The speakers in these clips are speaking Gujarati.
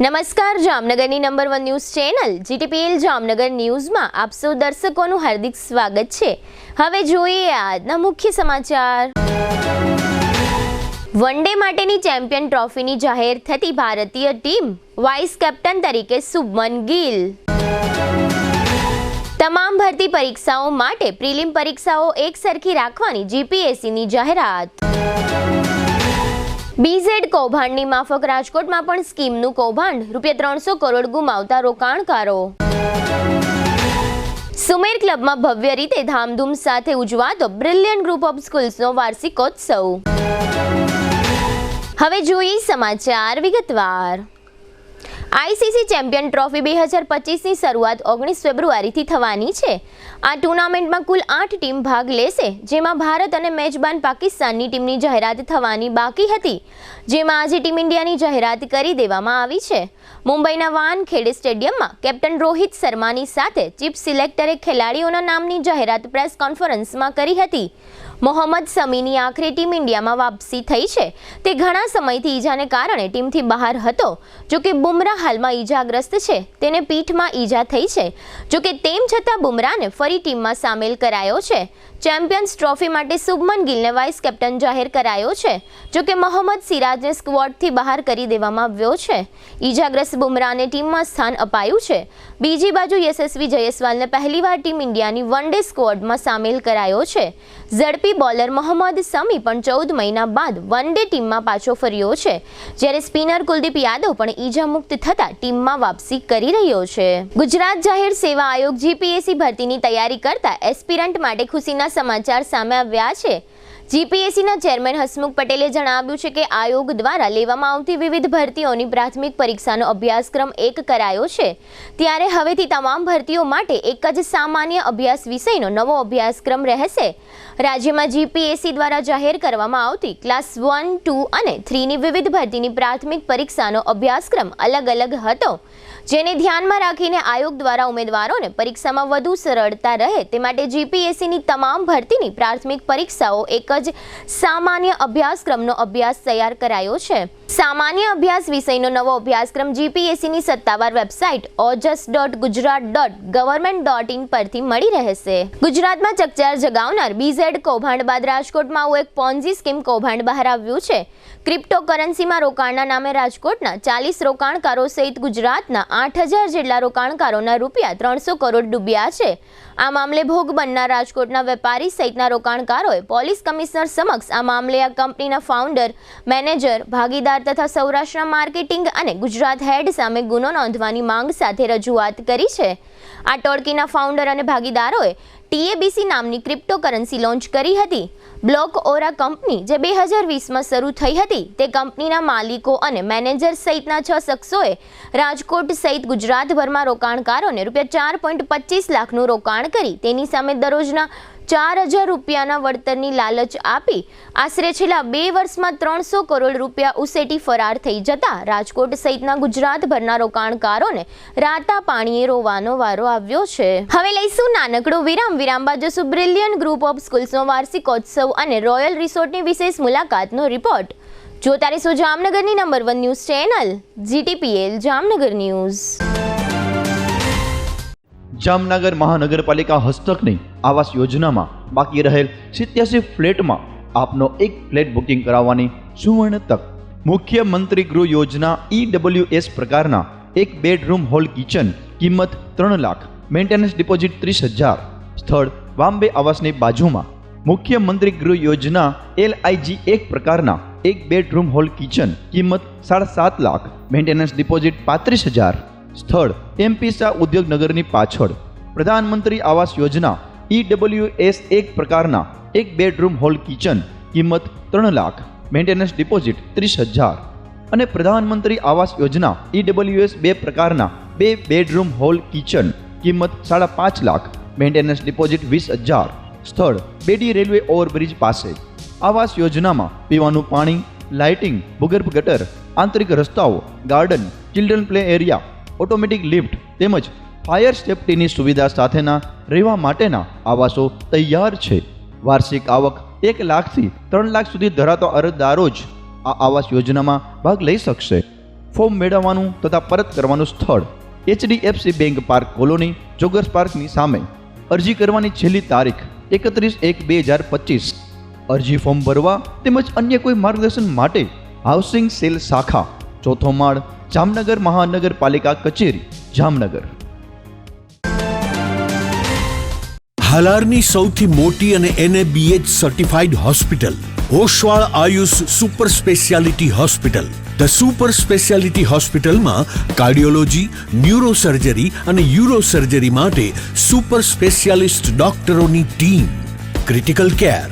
નમસ્કાર, જામનગરની number 1 news channel GTPL Jamnagar ન્યૂઝમાં આપ સૌ દર્શકોનું હાર્દિક સ્વાગત છે। હવે જોઈએ આજના મુખ્ય સમાચાર। વન ડે માટેની ચેમ્પિયન ટ્રોફીની જાહેર થતી ભારતીય ટીમ, વાઇસ કેપ્ટન તરીકે શુભમન ગિલ। તમામ ભરતી પરીક્ષાઓ માટે પ્રિલિમ પરીક્ષાઓ એકસરખી રાખવાની જીપીએસસીની જાહેરાત। બીઝેડ કૌભાંડની માફક રાજકોટમાં પણ સ્કીમનું કૌભાંડ, ₹300 કરોડ ગુમાવતા રોકાણકારો। સુમેર ક્લબમાં ભવ્ય રીતે ધામધૂમ સાથે ઉજવાતો બ્રિલિયન્ટ ગ્રુપ ઓફ સ્કૂલ્સનો વાર્ષિકોત્સવ। હવે જોઈએ સમાચાર વિગતવાર। આઈસીસી ચેમ્પિયન ટ્રોફી 2025ની શરૂઆત 19 ફેબ્રુઆરીથી થવાની છે। આ ટુર્નામેન્ટમાં કુલ 8 ટીમ ભાગ લેશે, જેમાં ભારત અને મેજબાન પાકિસ્તાનની ટીમની જાહેરાત થવાની બાકી હતી, જેમાં આજે ટીમ ઇન્ડિયાની જાહેરાત કરી દેવામાં આવી છે। મુંબઈના વાનખેડે સ્ટેડિયમમાં કેપ્ટન રોહિત શર્માની સાથે ચીફ સિલેક્ટરે ખેલાડીઓના નામની જાહેરાત પ્રેસ કોન્ફરન્સમાં કરી હતી। મોહમ્મદ શમીની આખરે ટીમ ઇન્ડિયામાં વાપસી થઈ છે। તે ઘણા સમયથી ઈજાને કારણે ટીમથી બહાર હતો। જોકે બુમરાહ હાલમાં ઈજાગ્રસ્ત છે, તેને પીઠમાં ઈજા થઈ છે। જોકે તેમ છતાં બુમરાહને ફરી ટીમમાં સામેલ કરાયો છે। ચેમ્પિયન્સ ટ્રોફી માટે શુભમન ગિલને વાઇસ કેપ્ટન જાહેર કરાયો છે। જોકે મોહમ્મદ સિરાજને સ્ક્વોડથી બહાર કરી દેવામાં આવ્યો છે। ઈજાગ્રસ્ત બુમરાહને ટીમમાં સ્થાન અપાયું છે। બીજી બાજુ યશસ્વી જયસ્વાલને પહેલીવાર ટીમ ઇન્ડિયાની વન ડે સ્ક્વોડમાં સામેલ કરાયો છે। ઝડપી બોલર મોહમ્મદ શમી પણ 14 મહિના બાદ વન ડે ટીમમાં પાછો ફર્યો છે, જ્યારે સ્પિનર કુલદીપ યાદવ પણ ઈજા મુક્ત થતા ટીમમાં વાપસી કરી રહ્યો છે। ગુજરાત જાહેર સેવા આયોગ જીપીએસસી ભરતીની તૈયારી કરતા એસ્પિરન્ટ માટે ખુશીના સમાચાર સામે આવ્યા છે। જીપીએસસીના ચેરમેન હસમુખ પટેલે જણાવ્યું છે કે આયોગ દ્વારા લેવામાં આવતી વિવિધ ભરતીઓની પ્રાથમિક પરીક્ષાનો અભ્યાસક્રમ એક કરાયો છે, ત્યારે હવેથી તમામ ભરતીઓ માટે એક જ સામાન્ય અભ્યાસ વિષયનો નવો અભ્યાસક્રમ રહેશે। રાજ્યમાં જીપીએસસી દ્વારા જાહેર કરવામાં આવતી ક્લાસ 1, 2 અને 3ની વિવિધ ભરતીની પ્રાથમિક પરીક્ષાનો અભ્યાસક્રમ અલગ અલગ હતો, જેને ધ્યાનમાં રાખીને આયોગ દ્વારા ઉમેદવારોને પરીક્ષામાં વધુ સરળતા રહે તે માટે જીપીએસસીની તમામ ભરતીની પ્રાથમિક પરીક્ષાઓ એક જ સામાન્ય અભ્યાસક્રમનો અભ્યાસ તૈયાર કરાયો છે। સામાન્ય અભ્યાસ વિષયનો નવો અભ્યાસક્રમ જીપીએસસીની સત્તાવાર વેબસાઇટ ojas.gujarat.government.in પરથી મળી રહેશે। ગુજરાતમાં ચકચાર જગાવનાર બીઝેડ કૌભાંડ બાદ રાજકોટમાં આવું એક પોન્ઝી સ્કીમ કૌભાંડ બહાર આવ્યું છે। ક્રિપ્ટોકરન્સીમાં રોકાણના નામે રાજકોટના 40 રોકાણકારો સહિત ગુજરાતના 8000 જેટલા રોકાણકારોના ₹300 કરોડ ડૂબ્યા છે। આ મામલે ભોગ બનનાર રાજકોટના વેપારી સહિતના રોકાણકારોએ પોલીસ કમિશનર સમક્ષ આ મામલે આ કંપનીના ફાઉન્ડર, મેનેજર, ભાગીદાર તથા સૌરાષ્ટ્રના માર્કેટિંગ અને ગુજરાત હેડ સામે ગુનો નોંધવાની માંગ સાથે રજૂઆત કરી છે। આ ટોળકીના ફાઉન્ડર અને ભાગીદારોએ TABC નામની ક્રિપ્ટોકરન્સી લોન્ચ કરી હતી। બ્લોક ઓરા કંપની જે 2020માં શરૂ થઈ હતી, તે કંપનીના માલિકો અને મેનેજર સહિતના 6 શખ્સોએ રાજકોટ સહિત ગુજરાતભરમાં રોકાણકારોને ₹4.25 લાખનું રોકાણ કરી તેની સામે દરરોજના ₹4000 વળતરની લાલચ આપી આશરે છેલ્લા 2 વર્ષમાં ₹300 કરોડ ઉસેટી ફરાર થઈ જતા રાજકોટ સહિતના ગુજરાતભરના રોકાણકારોને રાતા પાણીએ રોવાનો વારો આવ્યો છે। હવે લઈશું નાનકડો વિરામ બાદ જોશું બ્રિલિયન્ટ ગ્રુપ ઓફ સ્કૂલ્સનો વાર્ષિકોત્સવ અને રોયલ રિસોર્ટની વિશેષ મુલાકાતનો રિપોર્ટ। જોતા રહેશો જામનગરની number 1 news channel GTPL Jamnagar news. Jamnagar મહાનગરપાલિકા હસ્તકની આવાસ યોજનામાં બાકી રહેલ 87 ફ્લેટમાં આપનો એક ફ્લેટ બુકિંગ કરાવવાની સુવર્ણ તક। મુખ્યમંત્રી ગૃહ યોજના EWS પ્રકારના એક બેડરૂમ હોલ કિચન, કિંમત 3 લાખ, મેન્ટેનન્સ ડિપોઝિટ 30,000, સ્થળ વામ્બે આવાસની બાજુમાં। મુખ્યમંત્રી ગૃહ યોજના LIG એક પ્રકારના એક બેડરૂમ હોલ કિચન, કિંમત 7.5 લાખ, મેન્ટેનન્સ ડિપોઝિટ 35,000, સ્થળ MP શાહ ઉદ્યોગનગરની પાછળ। પ્રધાનમંત્રી આવાસ યોજના EWS એક પ્રકારના એક બેડરૂમ હોલ કિચન, કિંમત 3 લાખ, મેન્ટેનન્સ ડિપોઝિટ 30,000 અને પ્રધાનમંત્રી આવાસ યોજના EWS 2 પ્રકારના 2 બેડરૂમ હોલ કિચન, કિંમત 5.5 લાખ, મેન્ટેનન્સ ડિપોઝિટ 20,000, સ્થળ બેડી રેલવે ઓવરબ્રિજ પાસે। આવાસ યોજનામાં પીવાનું પાણી, લાઇટિંગ, ભૂગર્ભ ગટર, આંતરિક રસ્તાઓ, garden, children play area, automatic lift તેમજ ફાયર સેફ્ટીની સુવિધા સાથેના રહેવા માટેના આવાસો તૈયાર છે। વાર્ષિક આવક 1 લાખથી 3 લાખ સુધી ધરાવતા અરજદારો જ આ આવાસ યોજનામાં ભાગ લઈ શકશે। ફોર્મ મેળવવાનું તથા પરત કરવાનું સ્થળ HDFC bank park colony, joggers પાર્કની સામે. અરજી કરવાની છેલ્લી તારીખ 31/1/2025. અરજી ફોર્મ ભરવા તેમજ અન્ય કોઈ માર્ગદર્શન માટે હાઉસિંગ સેલ શાખા, 4થો માળ, જામનગર મહાનગરપાલિકા કચેરી, જામનગર. હાલારની સૌથી મોટી અને NABH certified hospital Oshwal Ayush super speciality hospital. The super speciality હોસ્પિટલમાં કાર્ડિયોલોજી, ન્યુરોસર્જરી અને યુરોસર્જરી માટે સુપર સ્પેશિયાલિસ્ટ ડોક્ટરોની team, critical care,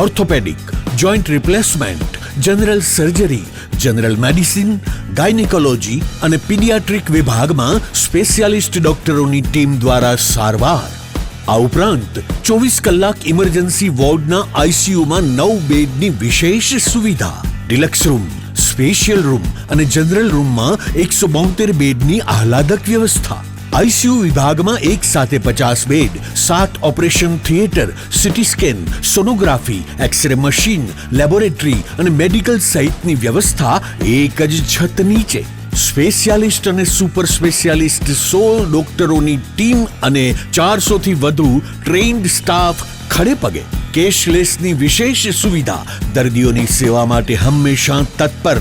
orthopaedic, joint replacement, general surgery, general medicine, gynaecology અને પીડિયાટ્રિક વિભાગમાં સ્પેશિયાલિસ્ટ ડોક્ટરોની ટીમ દ્વારા સારવાર. આ ઉપરાંત 24 કલાક ઇમરજન્સી વોર્ડના ICUમાં 9 બેડની વિશેષ સુવિધા, ડિલક્સ રૂમ, સ્પેશિયલ રૂમ અને જનરલ રૂમમાં 172 બેડની આહલાદક વ્યવસ્થા. ICU વિભાગમાં એક સાથે 50 bed, 7 operation theatre, CT scan, sonography, X ray machine, laboratory અને મેડિકલ સહિતની વ્યવસ્થા એક જ છત નીચે. સ્પેશિયાલિસ્ટ અને સુપર સ્પેશિયાલિસ્ટ 16 ડોક્ટરોની ટીમ અને 400 થી વધુ ટ્રેન્ડ સ્ટાફ ખડે પગે. કેશલેસની વિશેષ સુવિધા, દર્દીઓની સેવા માટે હંમેશા તત્પર.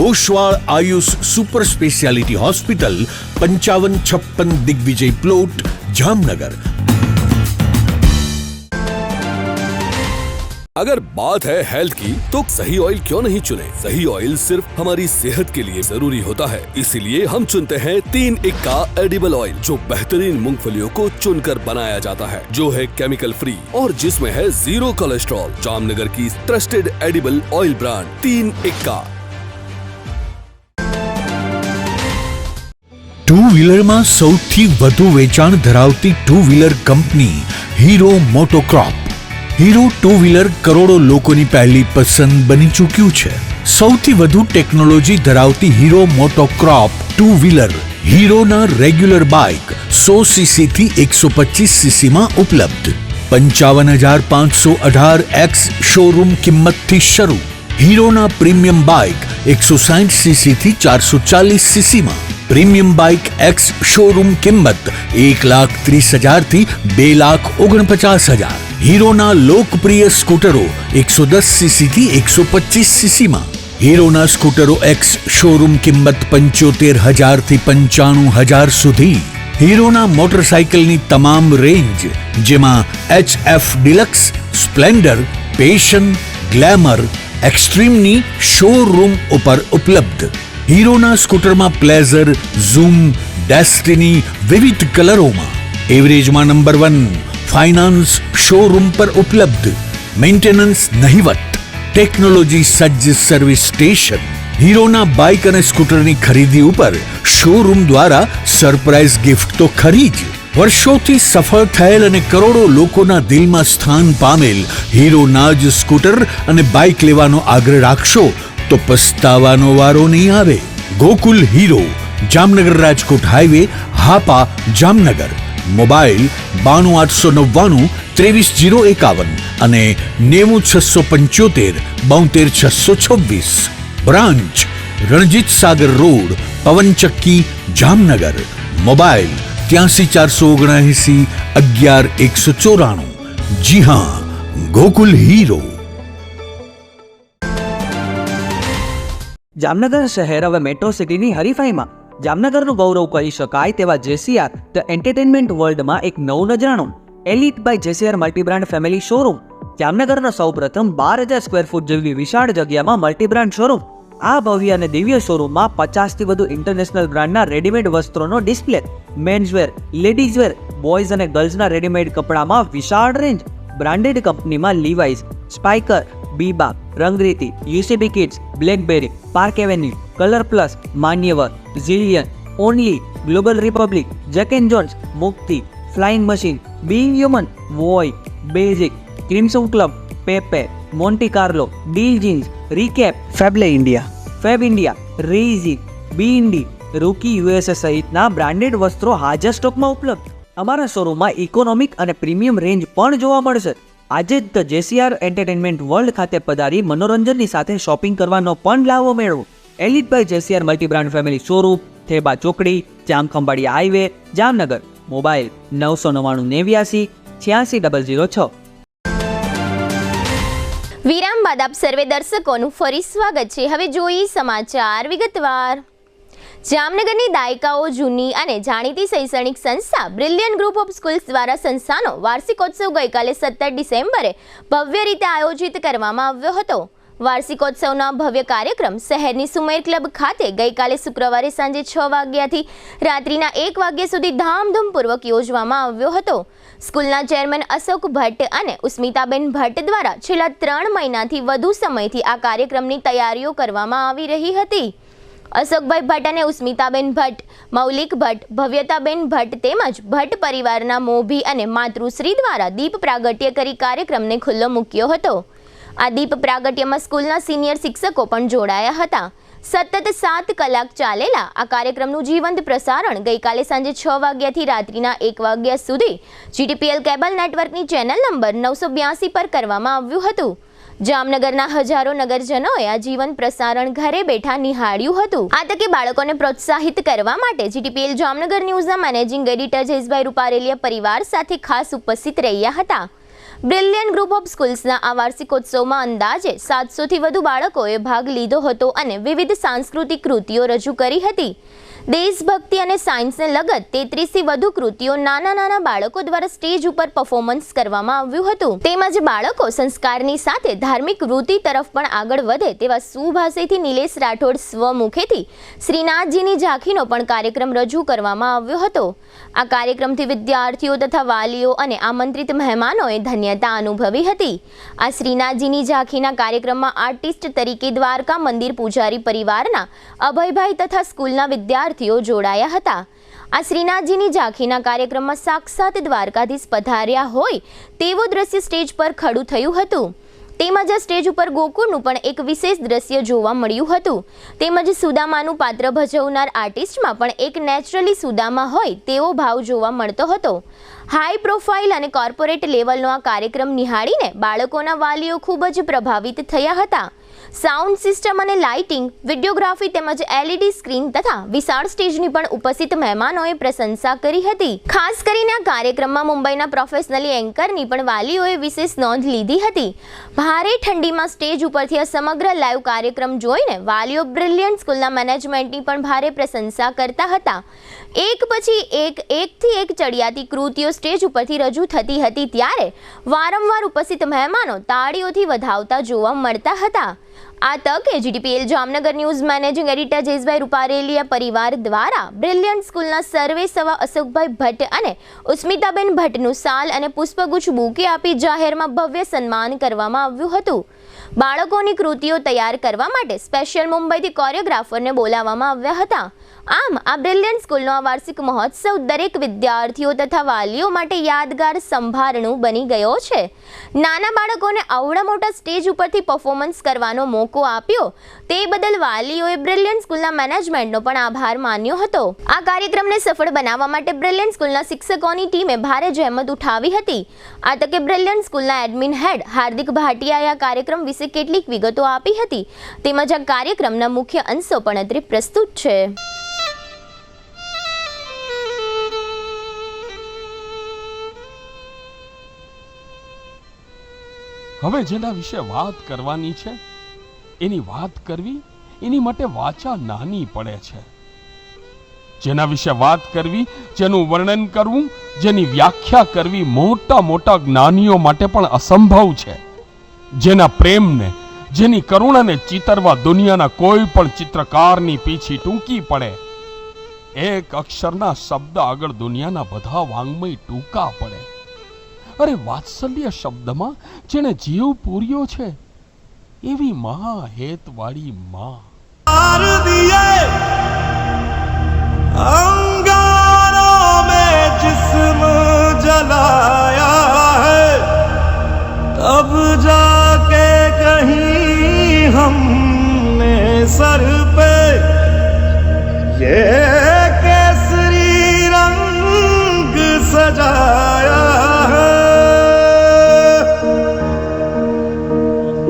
Oshwal Ayush super speciality hospital, 5556 Digvijay plot, Jamnagar. अगर बात है हेल्थ की तो सही ऑयल क्यों नहीं चुने? सही ऑयल सिर्फ हमारी सेहत के लिए जरूरी होता है, इसीलिए हम चुनते हैं 3 का एडिबल ऑयल, जो बेहतरीन मूंगफलियों को चुनकर बनाया जाता है, जो है केमिकल फ्री और जिसमें है 0 कोलेस्ट्रॉल. जामनगर की ट्रस्टेड एडिबल ऑयल ब्रांड 3 का. ટુ વ્હીલરમાં સૌથી વધુ વેચાણ ધરાવતી two wheeler company Hero MotoCorp. Hero two wheeler કરોડો લોકોની પહેલી પસંદ બની ચૂક્યું છે. સૌથી વધુ ટેકનોલોજી ધરાવતી હીરો મોટોક્રોપ ટુ વ્હીલર હીરોના રેગ્યુલર બાઇક 100cc થી 125cc માં ઉપલબ્ધ. 55,518 શોરૂમ કિંમતથી શરૂ. હીરોના પ્રીમિયમ બાઇક 160cc થી 440cc માં. પ્રીમિયમ બાઇક એક્સ શોરૂમ કિંમત 1,30,000 થી 2,49,000. હીરોના લોકપ્રિય સ્કૂટરો 110cc થી 125cc માં. હીરોના સ્કૂટરો એક્સ શોરૂમ કિંમત 75,000 થી 95,000 સુધી. હીરોના મોટરસાઇકલની તમામ રેન્જ, જેમાં HF Deluxe, Splendor, Passion, Glamour, એક્સ્ટ્રીમની શોરૂમ ઉપર ઉપલબ્ધ. હીરોના સ્કૂટરમાં પ્લેઝર, ઝૂમ, ડેસ્ટિની વિવિધ કલરોમાં. એવરેજમાં નંબર 1. ફાઇનાન્સ શોરૂમ પર ઉપલબ્ધ. મેન્ટેનન્સ નહિવત. ટેકનોલોજી સજ્જ સર્વિસ સ્ટેશન. હીરોના બાઇક અને સ્કૂટરની ખરીદી ઉપર શોરૂમ દ્વારા સરપ્રાઇઝ ગિફ્ટ તો ખરી જ. વર્ષોથી સફળ થયેલ અને કરોડો લોકોના દિલમાં સ્થાન પામેલ હીરોના જ સ્કૂટર અને બાઇક લેવાનો આગ્રહ રાખશો તો પસ્તાવાનો વારો નહીં આવે. Gokul hero, Jamnagar Rajkot highway, Hapa, Jamnagar. Mobile 92 899 23 051 અને 90 675 72 626. Branch Ranjit Sagar road, પવનચક્કી, Jamnagar. Mobile 83 479 11 194. જી હા, ગોકુલ હીરો. જામનગર શહેર હવે મેટ્રો સિટીની હરીફાઈમાં જામનગરનું ગૌરવ કરી શકાય તેવા JCR ધ એન્ટરટેનમેન્ટ વર્લ્ડમાં એક નવું નજરાણું Elite by JCR multibrand family showroom. જામનગરના સૌપ્રથમ 12,000 સ્ક્વેર ફૂટ જેવી વિશાળ જગ્યામાં મલ્ટીબ્રાન્ડ શોરૂમ. આ ભવ્ય અને દિવ્ય શોરૂમમાં 50 થી વધુ ઇન્ટરનેશનલ બ્રાન્ડના રેડીમેડ વસ્ત્રોનો ડિસ્પ્લે, મેન્સવેર, લેડીઝવેર, બોયઝ અને ગર્લ્સના રેડીમેડ કપડામાં વિશાળ રેન્જ. બ્રાન્ડેડ કંપનીમાં Levi's, Spykar, Biba, Rangriti, UCB Kids, BlackBerry, Park Avenue, Colour Plus, Manyavar, Zillion, Only, Global Republic, Jack and Jones, Mukti, Flying Machine, Being Human, વોય, Basic, Crimson Club, Pepe, Monte Carlo, Deal Jeans, Recap, ફેબલે ઇન્ડિયા, ફેબ ઇન્ડિયા, રેઝી, બીઇન્ડી, રૂકી USA સહિતના બ્રાન્ડેડ વસ્ત્રો હાજર સ્ટોકમાં ઉપલબ્ધ. અમારા શોરૂમમાં ઇકોનોમિક અને પ્રીમિયમ રેન્જ પણ જોવા મળશે. આજે જ ધ JCR એન્ટરટેનમેન્ટ વર્લ્ડ ખાતે પધારી મનોરંજનની સાથે શોપિંગ કરવાનો પણ લાવો મેળવો. Elite by જેસીઆર multi brand family showroom, Theba ચોકડી, જામખંભાળી હાઈવે, જામનગર. મોબાઈલ 999 86 006. વિરામ બાદ આપ સર્વે દર્શકોનું ફરી સ્વાગત છે. હવે જોઈએ સમાચાર વિગતવાર. જામનગરની દાયકાઓ જૂની અને જાણીતી શૈક્ષણિક સંસ્થા બ્રિલિયન્ટ ગ્રુપ ઓફ સ્કૂલ્સ દ્વારા સંસ્થાનો વાર્ષિકોત્સવ ગઈકાલે 17 ડિસેમ્બરે ભવ્ય રીતે આયોજિત કરવામાં આવ્યો હતો. વાર્ષિકોત્સવનો ભવ્ય કાર્યક્રમ શહેરની સુમેર ક્લબ ખાતે ગઈકાલે શુક્રવારે સાંજે 6 વાગ્યાથી રાત્રિના 1 વાગ્યા સુધી ધામધૂમપૂર્વક યોજવામાં આવ્યો હતો. સ્કૂલના ચેરમેન અશોક ભટ્ટ અને ઉસ્મિતાબેન ભટ્ટ દ્વારા છેલ્લા 3 મહિનાથી વધુ સમયથી આ કાર્યક્રમની તૈયારીઓ કરવામાં આવી રહી હતી. અશોકભાઈ ભટ્ટ અને ઉસ્મિતાબેન ભટ્ટ, મૌલિક ભટ્ટ, ભવ્યતાબેન ભટ્ટ તેમજ ભટ્ટ પરિવારના મોભી અને માતૃશ્રી દ્વારા દીપ પ્રાગટ્ય કરી કાર્યક્રમને ખુલ્લો મૂક્યો હતો. આ દીપ પ્રાગટ્યમાં સ્કૂલના સિનિયર શિક્ષકો પણ જોડાયા હતા. સતત 7 કલાક ચાલેલા આ કાર્યક્રમનું જીવંત પ્રસારણ ગઈકાલે સાંજે 6 વાગ્યાથી રાત્રિના 1 વાગ્યા સુધી GTPL કેબલ નેટવર્કની ચેનલ નંબર 982 પર કરવામાં આવ્યું હતું. જામનગરના હજારો નગરજનોએ આ જીવન પ્રસારણ ઘરે બેઠા નિહાળ્યું હતું. આ તકે બાળકોને પ્રોત્સાહિત કરવા માટે GTPL જામનગર ન્યૂઝના મેનેજિંગ એડિટર જયેશભાઈ રૂપારેલિયા પરિવાર સાથે ખાસ ઉપસ્થિત રહ્યા હતા. બ્રિલિયન્ટ ગ્રુપ ઓફ સ્કૂલ્સના આ વાર્ષિકોત્સવમાં અંદાજે 700થી વધુ બાળકોએ ભાગ લીધો હતો અને વિવિધ સાંસ્કૃતિક કૃતિઓ રજૂ કરી હતી. દેશભક્તિ અને સાયન્સને લગત 33થી વધુ કૃતિઓ નાના બાળકો દ્વારા સ્ટેજ ઉપર પરફોર્મન્સ કરવામાં આવ્યું હતું. તેમજ બાળકો સંસ્કારની સાથે ધાર્મિક વૃત્તિ તરફ પણ આગળ વધે તેવા સુભાષિતથી નિલેશ રાઠોડ સ્વમુખેથી શ્રીનાથજીની ઝાંખીનો પણ કાર્યક્રમ રજૂ કરવામાં આવ્યો હતો. આ કાર્યક્રમથી વિદ્યાર્થીઓ તથા વાલીઓ અને આમંત્રિત મહેમાનોએ ધન્યતા અનુભવી હતી. આ શ્રીનાથજીની ઝાંખીના કાર્યક્રમમાં આર્ટિસ્ટ તરીકે દ્વારકા મંદિર પૂજારી પરિવારના અભયભાઈ તથા સ્કૂલના વિદ્યાર્થીઓ જોડાયા હતા. આ શ્રીનાથજીની ઝાંખીના કાર્યક્રમમાં સાક્ષાત દ્વારકાધીશ પધાર્યા હોય તેવું દ્રશ્ય સ્ટેજ પર ખડું થયું હતું. તેમજ સ્ટેજ ઉપર ગોકુળનું પણ એક વિશેષ દ્રશ્ય જોવા મળ્યું હતું. તેમજ સુદામાનું પાત્ર ભજવનાર આર્ટિસ્ટમાં પણ એક નેચરલી સુદામા હોય તેવો ભાવ જોવા મળતો હતો. હાઈ પ્રોફાઇલ અને કોર્પોરેટ લેવલનો આ કાર્યક્રમ નિહાળીને બાળકોના વાલીઓ ખૂબ જ પ્રભાવિત થયા હતા. સાઉન્ડ સિસ્ટમ અને લાઇટિંગ, વિડીયોગ્રાફી તેમજ LED સ્ક્રીન તથા વિશાળ સ્ટેજની પણ ઉપસ્થિત મહેમાનોએ પ્રશંસા કરી હતી. ખાસ કરીને આ કાર્યક્રમમાં મુંબઈના પ્રોફેશનલી એન્કરની પણ વાલીઓએ વિશેષ નોંધ લીધી હતી. ભારે ઠંડીમાં સ્ટેજ ઉપરથી આ સમગ્ર લાઈવ કાર્યક્રમ જોઈને વાલીઓ બ્રિલિયન્ટ સ્કૂલના મેનેજમેન્ટની પણ ભારે પ્રશંસા કરતા હતા. એક પછી એકથી એક ચડિયાતી કૃતિઓ સ્ટેજ ઉપરથી રજૂ થતી હતી ત્યારે વારંવાર ઉપસ્થિત મહેમાનો તાળીઓથી વધાવતા જોવા મળતા હતા. આ તકે GTPL Jamnagar news managing editor Jayeshbhai Ruparelia પરિવાર દ્વારા બ્રિલિયન્ટ સ્કૂલના સર્વે સવા અશોકભાઈ ભટ્ટ અને ઉસ્મિતાબેન ભટ્ટનું શાલ અને પુષ્પગુચ્છ બુકે આપી જાહેરમાં ભવ્ય સન્માન કરવામાં આવ્યું હતું. બાળકોની કૃતિઓ તૈયાર કરવા માટે સ્પેશિયલ મુંબઈથી કોરિયોગ્રાફરને બોલાવવામાં આવ્યા હતા. આમ આ બ્રિલિયન્ટ સ્કૂલનો આ વાર્ષિક મહોત્સવ દરેક વિદ્યાર્થીઓ તથા વાલીઓ માટે યાદગાર સંભારણું બની ગયો છે. નાના બાળકોને આવડા મોટા સ્ટેજ ઉપરથી પરફોર્મન્સ કરવાનો મોકો આપ્યો તે બદલ વાલીઓએ બ્રિલિયન્ટ સ્કૂલના મેનેજમેન્ટનો પણ આભાર માન્યો હતો. આ કાર્યક્રમને સફળ બનાવવા માટે બ્રિલિયન્ટ સ્કૂલના શિક્ષકોની ટીમે ભારે જહેમત ઉઠાવી હતી. આ તકે બ્રિલિયન્ટ સ્કૂલના એડમિન હેડ હાર્દિક ભાટિયાએ આ કાર્યક્રમ વિશે કેટલીક વિગતો આપી હતી. તેમજ આ કાર્યક્રમના મુખ્ય અંશો પણ અત્રે પ્રસ્તુત છે. હવે જેના વિશે વાત કરવાની છે એની વાત કરવી એની માટે વાચા નાની પડે છે. જેના વિશે વાત કરવી, જેનું વર્ણન કરવું, જેની વ્યાખ્યા કરવી મોટા જ્ઞાનીઓ માટે પણ અસંભવ છે. જેના પ્રેમને, જેની કરુણાને ચિતરવા દુનિયાના કોઈ પણ ચિત્રકારની પીછી ટૂંકી પડે. એક અક્ષરના શબ્દ આગળ દુનિયાના બધા વાંગમય ટૂંકા પડે. અરે વાત્સલ્ય શબ્દમાં જેને જીવ પૂર્યો છે એવી મહા હેતવાળી માં. अंगारों में जिस्म जलाया है तब जाके कहीं हमने सर पे ये केसरी रंग सजाया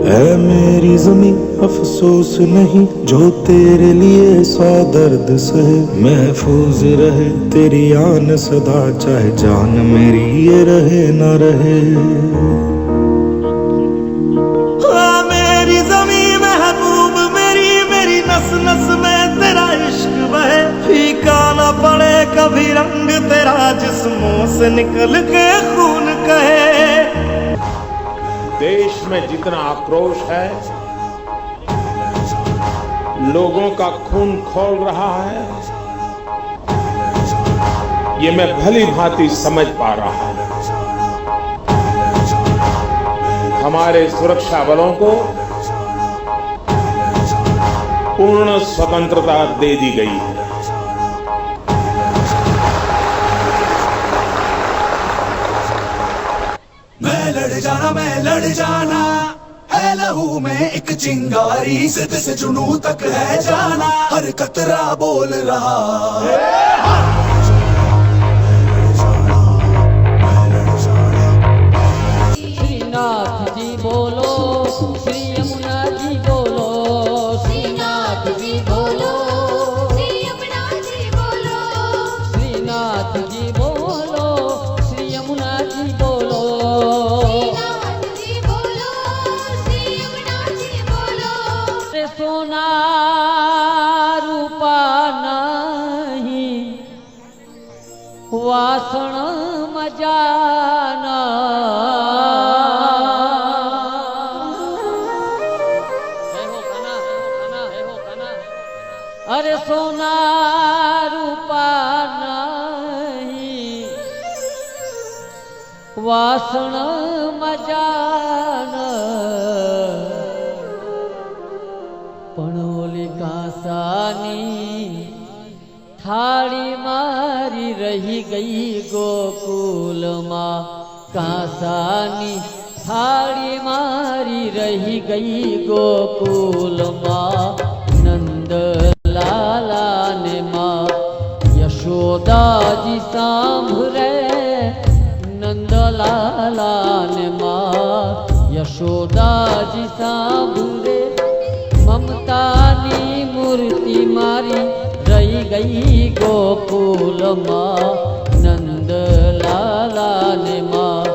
है मेरी ज़मीं अफसोस नहीं जो तेरे लिए 100 दर्द सहे, महफूज रहे तेरी आन सदा, चाहे जान मेरी ये रहे ना रहे। हाँ मेरी ज़मीं महबूब मेरी, मेरी नस नस में तेरा इश्क बहे, फीका ना पड़े कभी रंग तेरा, जिस्मों से निकल के खून कहे। देश में जितना आक्रोश है, लोगों का खून खौल रहा है, ये मैं भली भांति समझ पा रहा हूं। हमारे सुरक्षा बलों को पूर्ण स्वतंत्रता दे दी गई है। मैं लड़ जाना है लहू में एक चिंगारी, सिद्ध से जुनू तक है जाना, हर कतरा बोल रहा श्रीनाथ जी बोलो, श्री यमुना जी बोलो, श्रीनाथ जी बोलो, श्री यमुना जी बोलो, श्रीनाथ जी बोलो, श्री यमुना जी बोलो, श्रीनाथ जी बोलो, श्री यमुना जी बोलो। रे सोना रूपा नहीं वासण मजाना, अरे सोना रूपा नहीं वासण मजाना, पण ओली कांसानी थाળી મારી રહી ગઈ ગોકુલમાં, કાંસાની થાળી મારી રહી ગઈ ગોકુલમાં, નંદ લાલાને માં યશોદાજી સાંભળે, નંદ લાલાને માં યશોદાજી સાંભળે, મમતાની મૂર્તિ મારી રહી ગઈ ગોકુલમાં, નંદ લાલાને માં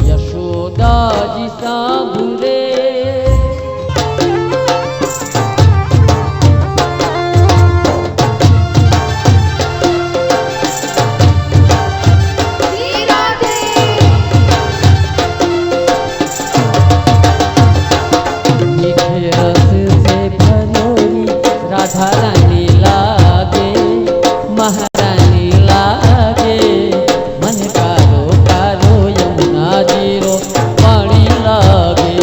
યશોદાજી સાંભળે। राधा रानी लागे, महारानी लागे, मन कारो कारो यमुना जीरो पानी लागे,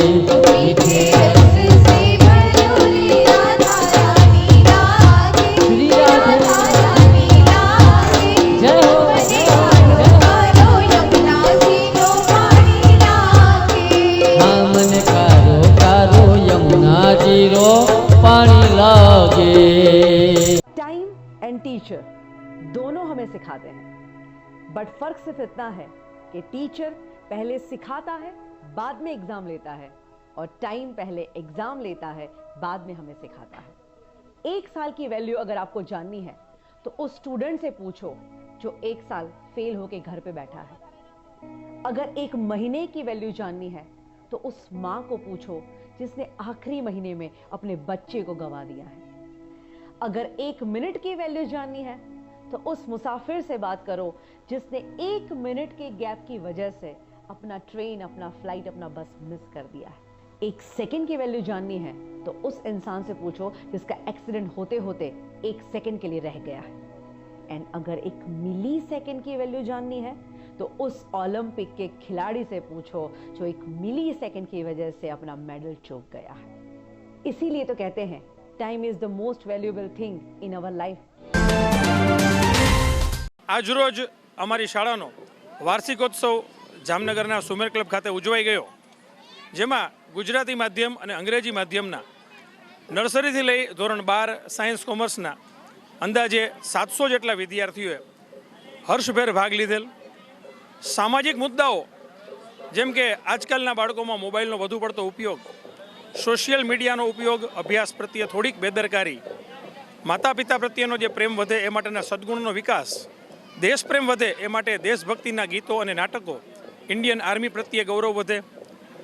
मीठे रस से भरोरी राधा रानी लागे, श्री राधा रानी लागे, जय हो मन कारो यमुना जीरो पानी लागे, हाँ मन कारो कारो यमुना जीरो पानी लागे। टाइम एंड टीचर दोनों हमें सिखाते हैं, बट फर्क सिर्फ इतना है कि टीचर पहले सिखाता है बाद में एग्जाम लेता है, और टाइम पहले एग्जाम लेता है बाद में हमें सिखाता है। एक साल की वैल्यू अगर आपको जाननी है तो उस स्टूडेंट से पूछो जो एक साल फेल होके घर पे बैठा है। अगर एक महीने की वैल्यू जाननी है तो उस माँ को पूछो जिसने आखिरी महीने में अपने बच्चे को गंवा दिया है। अगर एक मिनट की वैल्यू जाननी है तो उस मुसाफिर से बात करो जिसने एक मिनट के गैप की वजह से अपना ट्रेन, अपना फ्लाइट, अपना बस मिस कर दिया है। एक सेकंड की वैल्यू जाननी है तो उस इंसान से पूछो जिसका एक्सीडेंट होते होते एक सेकंड के लिए रह गया है। एंड अगर एक मिली सेकंड की वैल्यू जाननी है तो उस ओलंपिक के खिलाड़ी से पूछो जो एक मिली सेकंड की वजह से अपना मेडल चूक गया है। इसीलिए तो कहते हैं time is the most valuable thing in our life. आज रोज अमारी शाळानो वार्षिकोत्सव जामनगरना सुमेर क्लब खाते उजवाई गयो, जेमां गुजराती माध्यम અને અંગ્રેજી માધ્યમના નર્સરીથી લઈ ધોરણ 12 સાયન્સ કોમર્સના અંદાજે 700 જેટલા વિદ્યાર્થીઓએ હર્ષભેર ભાગ લીધેલ। સામાજિક મુદ્દાઓ જેમ કે આજકાલના બાળકોમાં મોબાઈલનો વધુ પડતો ઉપયોગ સોશિયલ મીડિયાનો ઉપયોગ, અભ્યાસ પ્રત્યે થોડીક બેદરકારી, માતા પિતા પ્રત્યેનો જે પ્રેમ વધે એ માટેના સદ્ગુણનો વિકાસ, દેશ પ્રેમ વધે એ માટે દેશભક્તિના ગીતો અને નાટકો, ઇન્ડિયન આર્મી પ્રત્યે ગૌરવ વધે,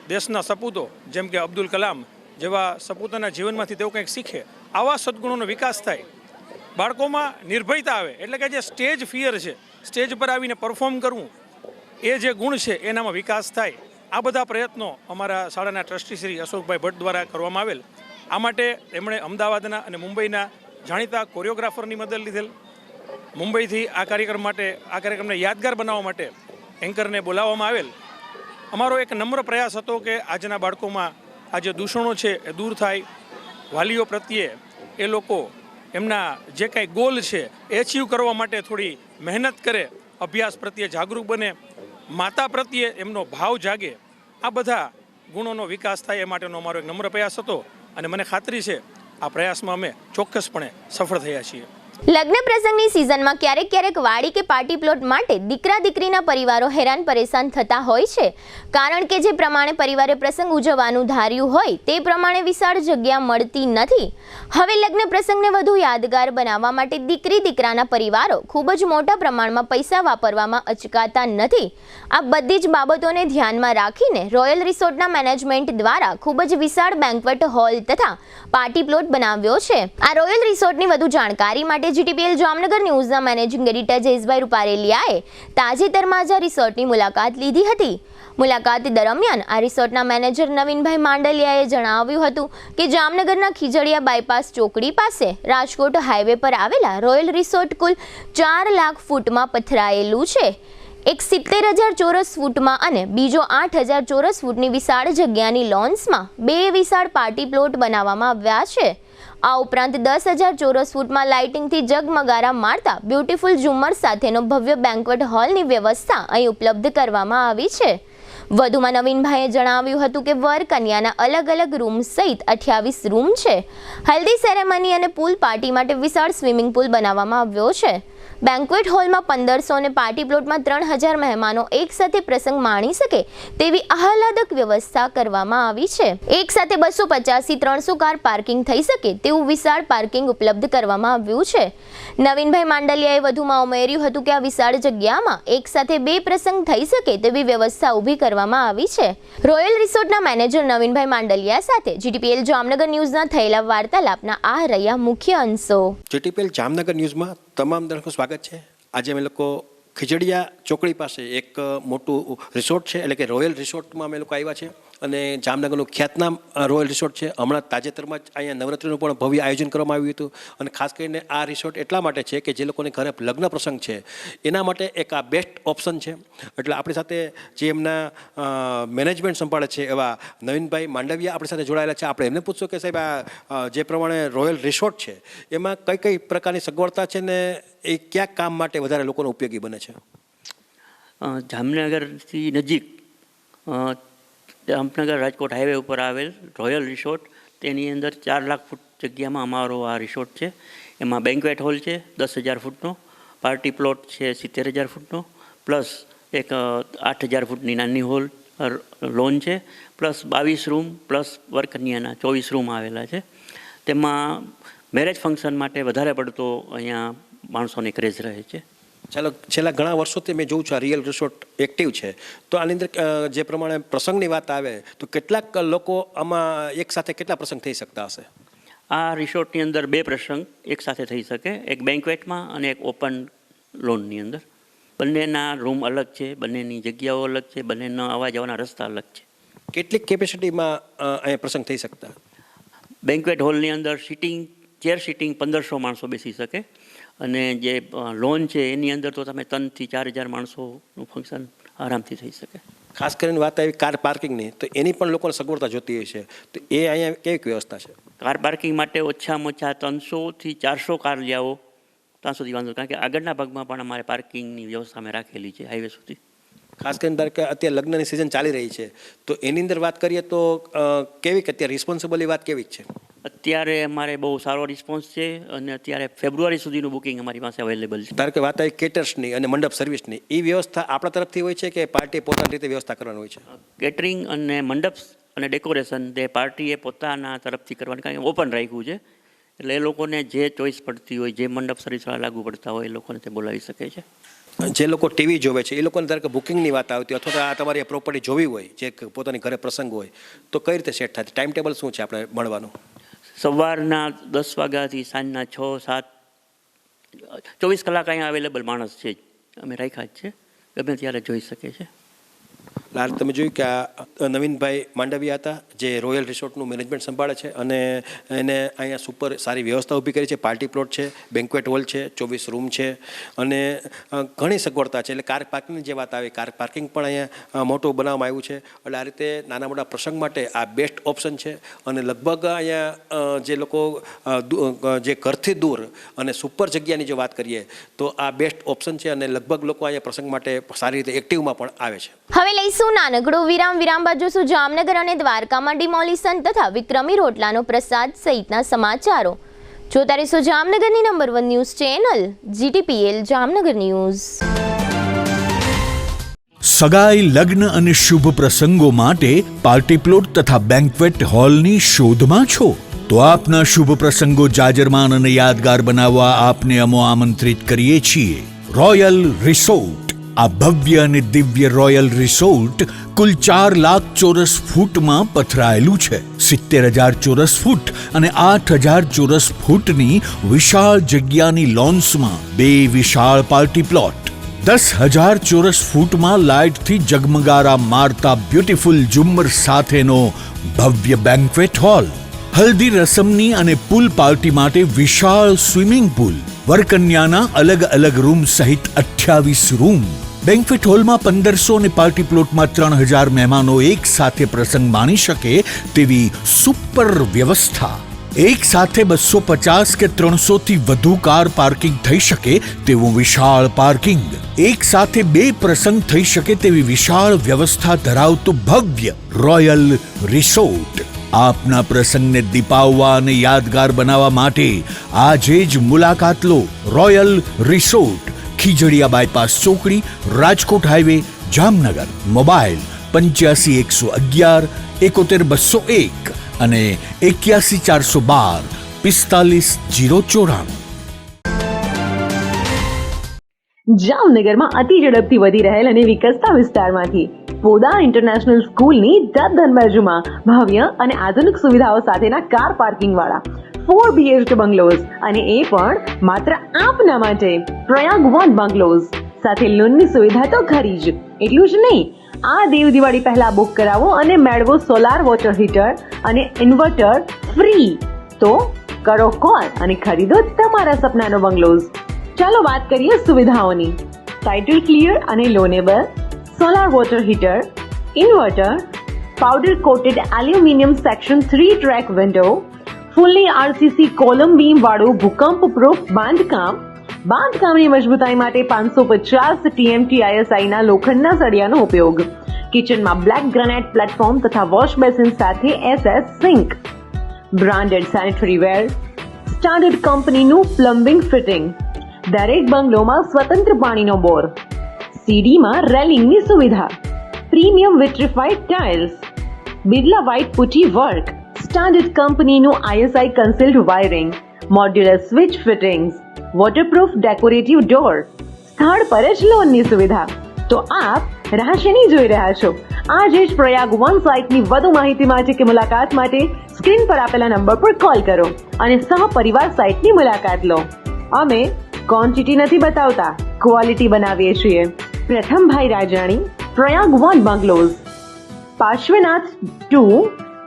દેશના સપૂતો જેમ કે અબ્દુલ કલામ જેવા સપૂતોના જીવનમાંથી તેઓ કંઈક શીખે, આવા સદ્ગુણોનો વિકાસ થાય. બાળકોમાં નિર્ભયતા આવે, એટલે કે જે સ્ટેજ ફિયર છે, સ્ટેજ પર આવીને પરફોર્મ કરવું, એ જે ગુણ છે એનામાં વિકાસ થાય. આ બધા પ્રયત્નો અમારા શાળાના ટ્રસ્ટી શ્રી અશોકભાઈ ભટ્ટ દ્વારા કરવામાં આવેલ. આ માટે એમણે અમદાવાદના અને મુંબઈના જાણીતા કોરિયોગ્રાફરની મદદ લીધેલ. મુંબઈથી આ કાર્યક્રમને યાદગાર બનાવવા માટે એન્કરને બોલાવવામાં આવેલ. અમારો એક નમ્ર પ્રયાસ હતો કે આજના બાળકોમાં આ જે દૂષણો છે એ દૂર થાય, વાલીઓ પ્રત્યે એ લોકો એમના જે કાંઈ ગોલ છે એ અચીવ કરવા માટે થોડી મહેનત કરે, અભ્યાસ પ્રત્યે જાગૃત બને, માતા પ્રત્યે એમનો ભાવ જાગે, આ બધા ગુણોનો વિકાસ થાય એ માટેનો અમારો એક નમ્ર પ્રયાસ હતો. અને મને ખાતરી છે આ પ્રયાસમાં અમે ચોક્કસપણે સફળ થયા છીએ. લગ્ન પ્રસંગની સિઝનમાં ક્યારેક ક્યારેક વાડી કે પાર્ટી પ્લોટ માટે દીકરા દીકરીના પરિવારો હેરાન પરેશાન થતા હોય છે, કારણ કે જે પ્રમાણે પરિવારે પ્રસંગ ઉજવવાનું ધાર્યું હોય તે પ્રમાણે વિશાળ જગ્યા મળતી નથી. હવે લગ્ન પ્રસંગને વધુ યાદગાર બનાવવા માટે દીકરી દીકરાના પરિવારો ખૂબ જ મોટા પ્રમાણમાં પૈસા વાપરવામાં અચકાતા નથી. આ બધી જ બાબતોને ધ્યાનમાં રાખીને રોયલ રિસોર્ટના મેનેજમેન્ટ દ્વારા ખૂબ જ વિશાળ બેન્ક્વેટ હોલ તથા પાર્ટી પ્લોટ બનાવ્યો છે. આ રોયલ રિસોર્ટની વધુ જાણકારી માટે જીટીપીએલ જામનગર ન્યૂઝના મેનેજિંગ એડિટર જયેશભાઈ રૂપારેલિયાએ તાજેતરમાં જ આ રિસોર્ટની મુલાકાત લીધી હતી. મુલાકાત દરમિયાન આ રિસોર્ટના મેનેજર નવીનભાઈ માંડલિયાએ જણાવ્યું હતું કે જામનગરના ખીજડીયા બાયપાસ ચોકડી પાસે રાજકોટ હાઈવે પર આવેલા રોયલ રિસોર્ટ કુલ 4 લાખ ફૂટમાં પથરાયેલું છે. એક 70,000 ચોરસ ફૂટમાં અને બીજો 8,000 ચોરસ ફૂટની વિશાળ જગ્યાની લોન્સમાં 2 વિશાળ પાર્ટી પ્લોટ બનાવવામાં આવ્યા છે. આ ઉપરાંત 10,000 ચોરસ ફૂટમાં લાઇટિંગથી જગમગારા મારતા બ્યુટીફુલ ઝુમ્મર સાથેનો ભવ્ય બેન્ક્વેટ હોલની વ્યવસ્થા અહીં ઉપલબ્ધ કરવામાં આવી છે. વધુમાં નવીનભાઈએ જણાવ્યું હતું કે વર કન્યાના અલગ અલગ રૂમ સહિત 28 રૂમ છે. હલ્દી સેરેમની અને પૂલ પાર્ટી માટે વિશાળ સ્વિમિંગ પૂલ બનાવવામાં આવ્યો છે. બેન્ક્વેટ હોલમાં 1500 અને પાર્ટી પ્લોટમાં 3,000 મહેમાનો એકસાથે પ્રસંગ માણી શકે તેવી આહલાદક વ્યવસ્થા કરવામાં આવી છે. એકસાથે 250 થી 300 કાર પાર્કિંગ થઈ શકે તેવું વિશાળ પાર્કિંગ ઉપલબ્ધ કરવામાં આવ્યું છે. નવીનભાઈ માંડલિયાએ વધુમાં ઉમેર્યું હતું કે આ વિશાળ જગ્યામાં એકસાથે 2 પ્રસંગ થઈ શકે તેવી વ્યવસ્થા ઊભી કરવામાં આવી છે. રોયલ રિસોર્ટના મેનેજર નવીનભાઈ માંડલિયા સાથે જીટીપીએલ જામનગર ન્યૂઝના થયેલા વાર્તાલાપના આ રહ્યા મુખ્ય અંશો. જીટીપીએલ જામનગર ન્યૂઝમાં તમામ દર્શકો સ્વાગત છે. આજે અમે લોકો ખીજડીયા ચોકડી પાસે એક મોટું રિસોર્ટ છે, એટલે કે રોયલ રિસોર્ટમાં અમે લોકો આવ્યા છે. અને જામનગરનું ખ્યાતનામ રોયલ રિસોર્ટ છે. હમણાં તાજેતરમાં જ અહીંયા નવરાત્રિનું પણ ભવ્ય આયોજન કરવામાં આવ્યું હતું. અને ખાસ કરીને આ રિસોર્ટ એટલા માટે છે કે જે લોકોને ઘરે લગ્ન પ્રસંગ છે એના માટે એક આ બેસ્ટ ઓપ્શન છે. એટલે આપણી સાથે જે એમના મેનેજમેન્ટ સંભાળે છે એવા નવીનભાઈ માંડવિયા આપણી સાથે જોડાયેલા છે. આપણે એમને પૂછશું કે સાહેબ આ જે પ્રમાણે રોયલ રિસોર્ટ છે એમાં કઈ કઈ પ્રકારની સગવડતા છે ને એ કયા કામ માટે વધારે લોકોને ઉપયોગી બને છે? જામનગરથી નજીક જામનગર રાજકોટ હાઈવે ઉપર આવેલ રોયલ રિસોર્ટ, તેની અંદર 4 લાખ ફૂટ જગ્યામાં અમારો આ રિસોર્ટ છે. એમાં બેન્ક્વેટ હોલ છે 10,000 ફૂટનો, પાર્ટી પ્લોટ છે 70,000 ફૂટનો, પ્લસ એક 8,000 ફૂટની નાની હોલ લોન છે, પ્લસ 22 રૂમ, પ્લસ વરકન્યાના 24 રૂમ આવેલા છે. તેમાં મેરેજ ફંક્શન માટે વધારે પડતો અહીંયા માણસોને ક્રેઝ રહે છે. ચાલો, છેલ્લા ઘણા વર્ષોથી મેં જોઉં છું આ રિયલ રિસોર્ટ એક્ટિવ છે. તો આની અંદર જે પ્રમાણે પ્રસંગની વાત આવે તો કેટલાક લોકો આમાં એક સાથે કેટલા પ્રસંગ થઈ શકતા હશે? આ રિસોર્ટની અંદર 2 પ્રસંગ એક સાથે થઈ શકે, એક બેન્ક્વેટમાં અને એક ઓપન લોનની અંદર. બંનેના રૂમ અલગ છે, બંનેની જગ્યાઓ અલગ છે, બંનેના આવવા જવાના રસ્તા અલગ છે. કેટલીક કેપેસિટીમાં અહીંયા પ્રસંગ થઈ શકતા? બેન્ક્વેટ હોલની અંદર ચેર સિટિંગ 1,500 માણસો બેસી શકે, અને જે લોન છે એની અંદર તો તમે 3,000 થી 4,000 માણસોનું ફંક્શન આરામથી થઈ શકે. ખાસ કરીને વાત આવી કાર પાર્કિંગની, તો એની પણ લોકોને સગવડતા જોતી હોય છે, તો એ અહીંયા કેવી વ્યવસ્થા છે? કાર પાર્કિંગ માટે ઓછામાં ઓછા 300 થી 400 કાર જાઓ ત્યાં સુધી વાંધો, કારણ કે આગળના ભાગમાં પણ અમારે પાર્કિંગની વ્યવસ્થા અમે રાખેલી છે હાઈવે સુધી. ખાસ કરીને ધારો કે અત્યારે લગ્નની સિઝન ચાલી રહી છે, તો એની અંદર વાત કરીએ તો કેવી અત્યારે રિસ્પોન્સિબલની વાત કેવી છે? અત્યારે અમારે બહુ સારો રિસ્પોન્સ છે, અને અત્યારે ફેબ્રુઆરી સુધીનું બુકિંગ અમારી પાસે અવેલેબલ છે. ધારો કે વાત આવી કેટર્સની અને મંડપ સર્વિસની, એ વ્યવસ્થા આપણા તરફથી હોય છે કે પાર્ટી પોતાની રીતે વ્યવસ્થા કરવાની હોય છે? કેટરિંગ અને મંડપ અને ડેકોરેશન તે પાર્ટીએ પોતાના તરફથી કરવાની, કારણ કે ઓપન રાખ્યું છે, એટલે એ લોકોને જે ચોઈસ પડતી હોય, જે મંડપ સર્વિસવાળા લાગુ પડતા હોય એ લોકોને તે બોલાવી શકે છે. જે લોકો ટીવી જોવે છે એ લોકોને ધારો કે બુકિંગની વાત આવતી અથવા તો આ તમારી પ્રોપર્ટી જોવી હોય, જે પોતાની ઘરે પ્રસંગ હોય, તો કઈ રીતે સેટ થાય? ટાઈમ ટેબલ શું છે આપણે મળવાનું? સવારના 10 વાગ્યાથી સાંજના 6-7 24 કલાક અહીંયા અવેલેબલ માણસ છે જ, અમે રાખ્યા જ છે, ગમે ત્યારે જોઈ શકે છે. લાલ, તમે જોયું કે આ નવીનભાઈ માંડવિયા હતા જે રોયલ રિસોર્ટનું મેનેજમેન્ટ સંભાળે છે અને એને અહીંયા સુપર સારી વ્યવસ્થા ઊભી કરી છે. પાર્ટી પ્લોટ છે, બેન્ક્વેટ હોલ છે, 24 રૂમ છે અને ઘણી સગવડતા છે. એટલે કાર પાર્કિંગની જે વાત આવે, કાર પાર્કિંગ પણ અહીંયા મોટું બનાવવામાં આવ્યું છે. એટલે આ રીતે નાના મોટા પ્રસંગ માટે આ બેસ્ટ ઓપ્શન છે. અને લગભગ અહીંયા જે લોકો જે ઘરથી દૂર અને સુપર જગ્યાની જો વાત કરીએ તો આ બેસ્ટ ઓપ્શન છે અને લગભગ લોકો અહીંયા પ્રસંગ માટે સારી રીતે એક્ટિવમાં પણ આવે છે. હવે લઈશું નાનકડો વિરામ બાદ જોશું જામનગર અને દ્વારકામાં ડિમોલિશન તથા વિક્રમી રોટલાનો પ્રસાદ સહિતના સમાચારો. જોતા રહીશું જામનગરની number 1 news channel GTPL Jamnagar news. સગાઈ, લગ્ન અને શુભ પ્રસંગો માટે પાર્ટી પ્લોટ તથા બેન્ક્વેટ હોલની શોધમાં છો? તો આપના શુભ પ્રસંગો જાજરમાન અને યાદગાર બનાવવા આપને અમો આમંત્રિત કરીએ છીએ. Royal resort. આ ભવ્ય અને દિવ્ય રોયલ રિસોર્ટ કુલ 4 લાખ ચોરસ ફૂટમાં પથરાયેલું છે. 70,000 ચોરસ ફૂટ અને 8,000 ચોરસ ફૂટની વિશાળ જગ્યાની લોન્સમાં 2 વિશાળ પાર્ટી પ્લોટ, 10,000 ચોરસ ફૂટમાં લાઇટથી જગમગારા મારતા બ્યુટીફુલ ઝુમ્મર સાથેનો ભવ્ય બેન્ક્વેટ હોલ, હલ્દી રસમની અને પૂલ પાર્ટી માટે વિશાળ સ્વિમિંગ પૂલ, વરકન્યાના અલગ અલગ રૂમ સહિત 28 રૂમ. બેન્ક્વેટ હોલમાં 1500 અને પાર્ટી પ્લોટમાં 3,000 મહેમાનો એક સાથે પ્રસંગ માણી શકે તેવી સુપર વ્યવસ્થા. એક સાથે 250 કે 300 થી વધુ કાર પાર્કિંગ થઈ શકે તેવું વિશાળ પાર્કિંગ. એક સાથે 2 પ્રસંગ થઈ શકે તેવી વિશાળ વ્યવસ્થા ધરાવતું ભવ્ય રોયલ રિસોર્ટ. આપના પ્રસંગને દીપાવવા અને યાદગાર બનાવવા માટે આજે જ મુલાકાત લો. રોયલ રિસોર્ટ, ખીજડીયા બાયપાસ ચોકડી, રાજકોટ હાઈવે, જામનગર. મોબાઈલ 85 111 71 201 અને 81 412 45 094. જામનગરમાં અતિ ઝડપથી વધી રહેલ અને વિકસતા વિસ્તારમાંથી પોદા ઇન્ટરનેશનલ સ્કૂલની તદ્દન બાજુમાં ભવ્ય અને આધુનિક સુવિધાઓ સાથેના કાર પાર્કિંગ વાળા 4 BHK બંગલોઝ, અને એ પણ માત્ર આપના માટે. પ્રયાગ 1 બંગલોઝ સાથે લોનની સુવિધા તો ખરી જ. એટલું જ નહીં, આ દેવ દિવાળી પહેલા બુક કરાવો અને મેળવો સોલાર વોટર હીટર અને ઇન્વર્ટર ફ્રી. તો કરો કોલ અને ખરીદો તમારા સપનાનો બંગલોઝ. ચાલો વાત કરીએ સુવિધાઓની. ટાઇટલ ક્લિયર અને loanable, solar water heater, inverter, powder coated aluminium section 3 track window, fully RCC column beam વાળું ભૂકંપ પ્રૂફ બાંધકામ. બાંધકામની મજબૂતાઈ માટે 550 TMT ISI ના લોખંડના સળિયાનો ઉપયોગ. કિચનમાં બ્લેક ગ્રેનાઇટ પ્લેટફોર્મ તથા વોશ બેસિન સાથે SS sink. Branded sanitary ware, standard કંપનીનું પ્લમ્બિંગ ફિટિંગ. દરેક બંગલોમાં સ્વતંત્ર પાણીનો બોર. સીડીમાં રેલિંગની સુવિધા. Premium vitrified tiles, Birla white putty work, standard કંપનીનું ISI concealed wiring, modular switch fittings, waterproof decorative door. સ્થળ પર જ લોનની સુવિધા. તો આપ રાહ શેની જોઈ રહ્યા છો? આજે જ પ્રયાગ 1 સાઇટની વધુ માહિતી માટે કે મુલાકાત માટે સ્ક્રીન પર આપેલા નંબર પર કોલ કરો અને સહપરિવાર સાઇટની મુલાકાત લો. અમે ક્વોન્ટિટી નથી બતાવતા, ક્વોલિટી બનાવીએ છીએ. Prathambhai Rajani, Prayag 1 bungalows, Parshwanath 2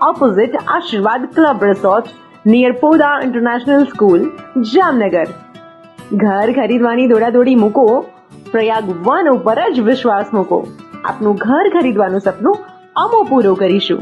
opposite Ashirwad club resort, near Podar international school, Jamnagar. ઘર ખરીદવાની દોડાદોડી મૂકો, પ્રયાગ 1 ઉપર જ વિશ્વાસ મૂકો. આપનું ઘર ખરીદવાનું સપનું અમો પૂરું કરીશું.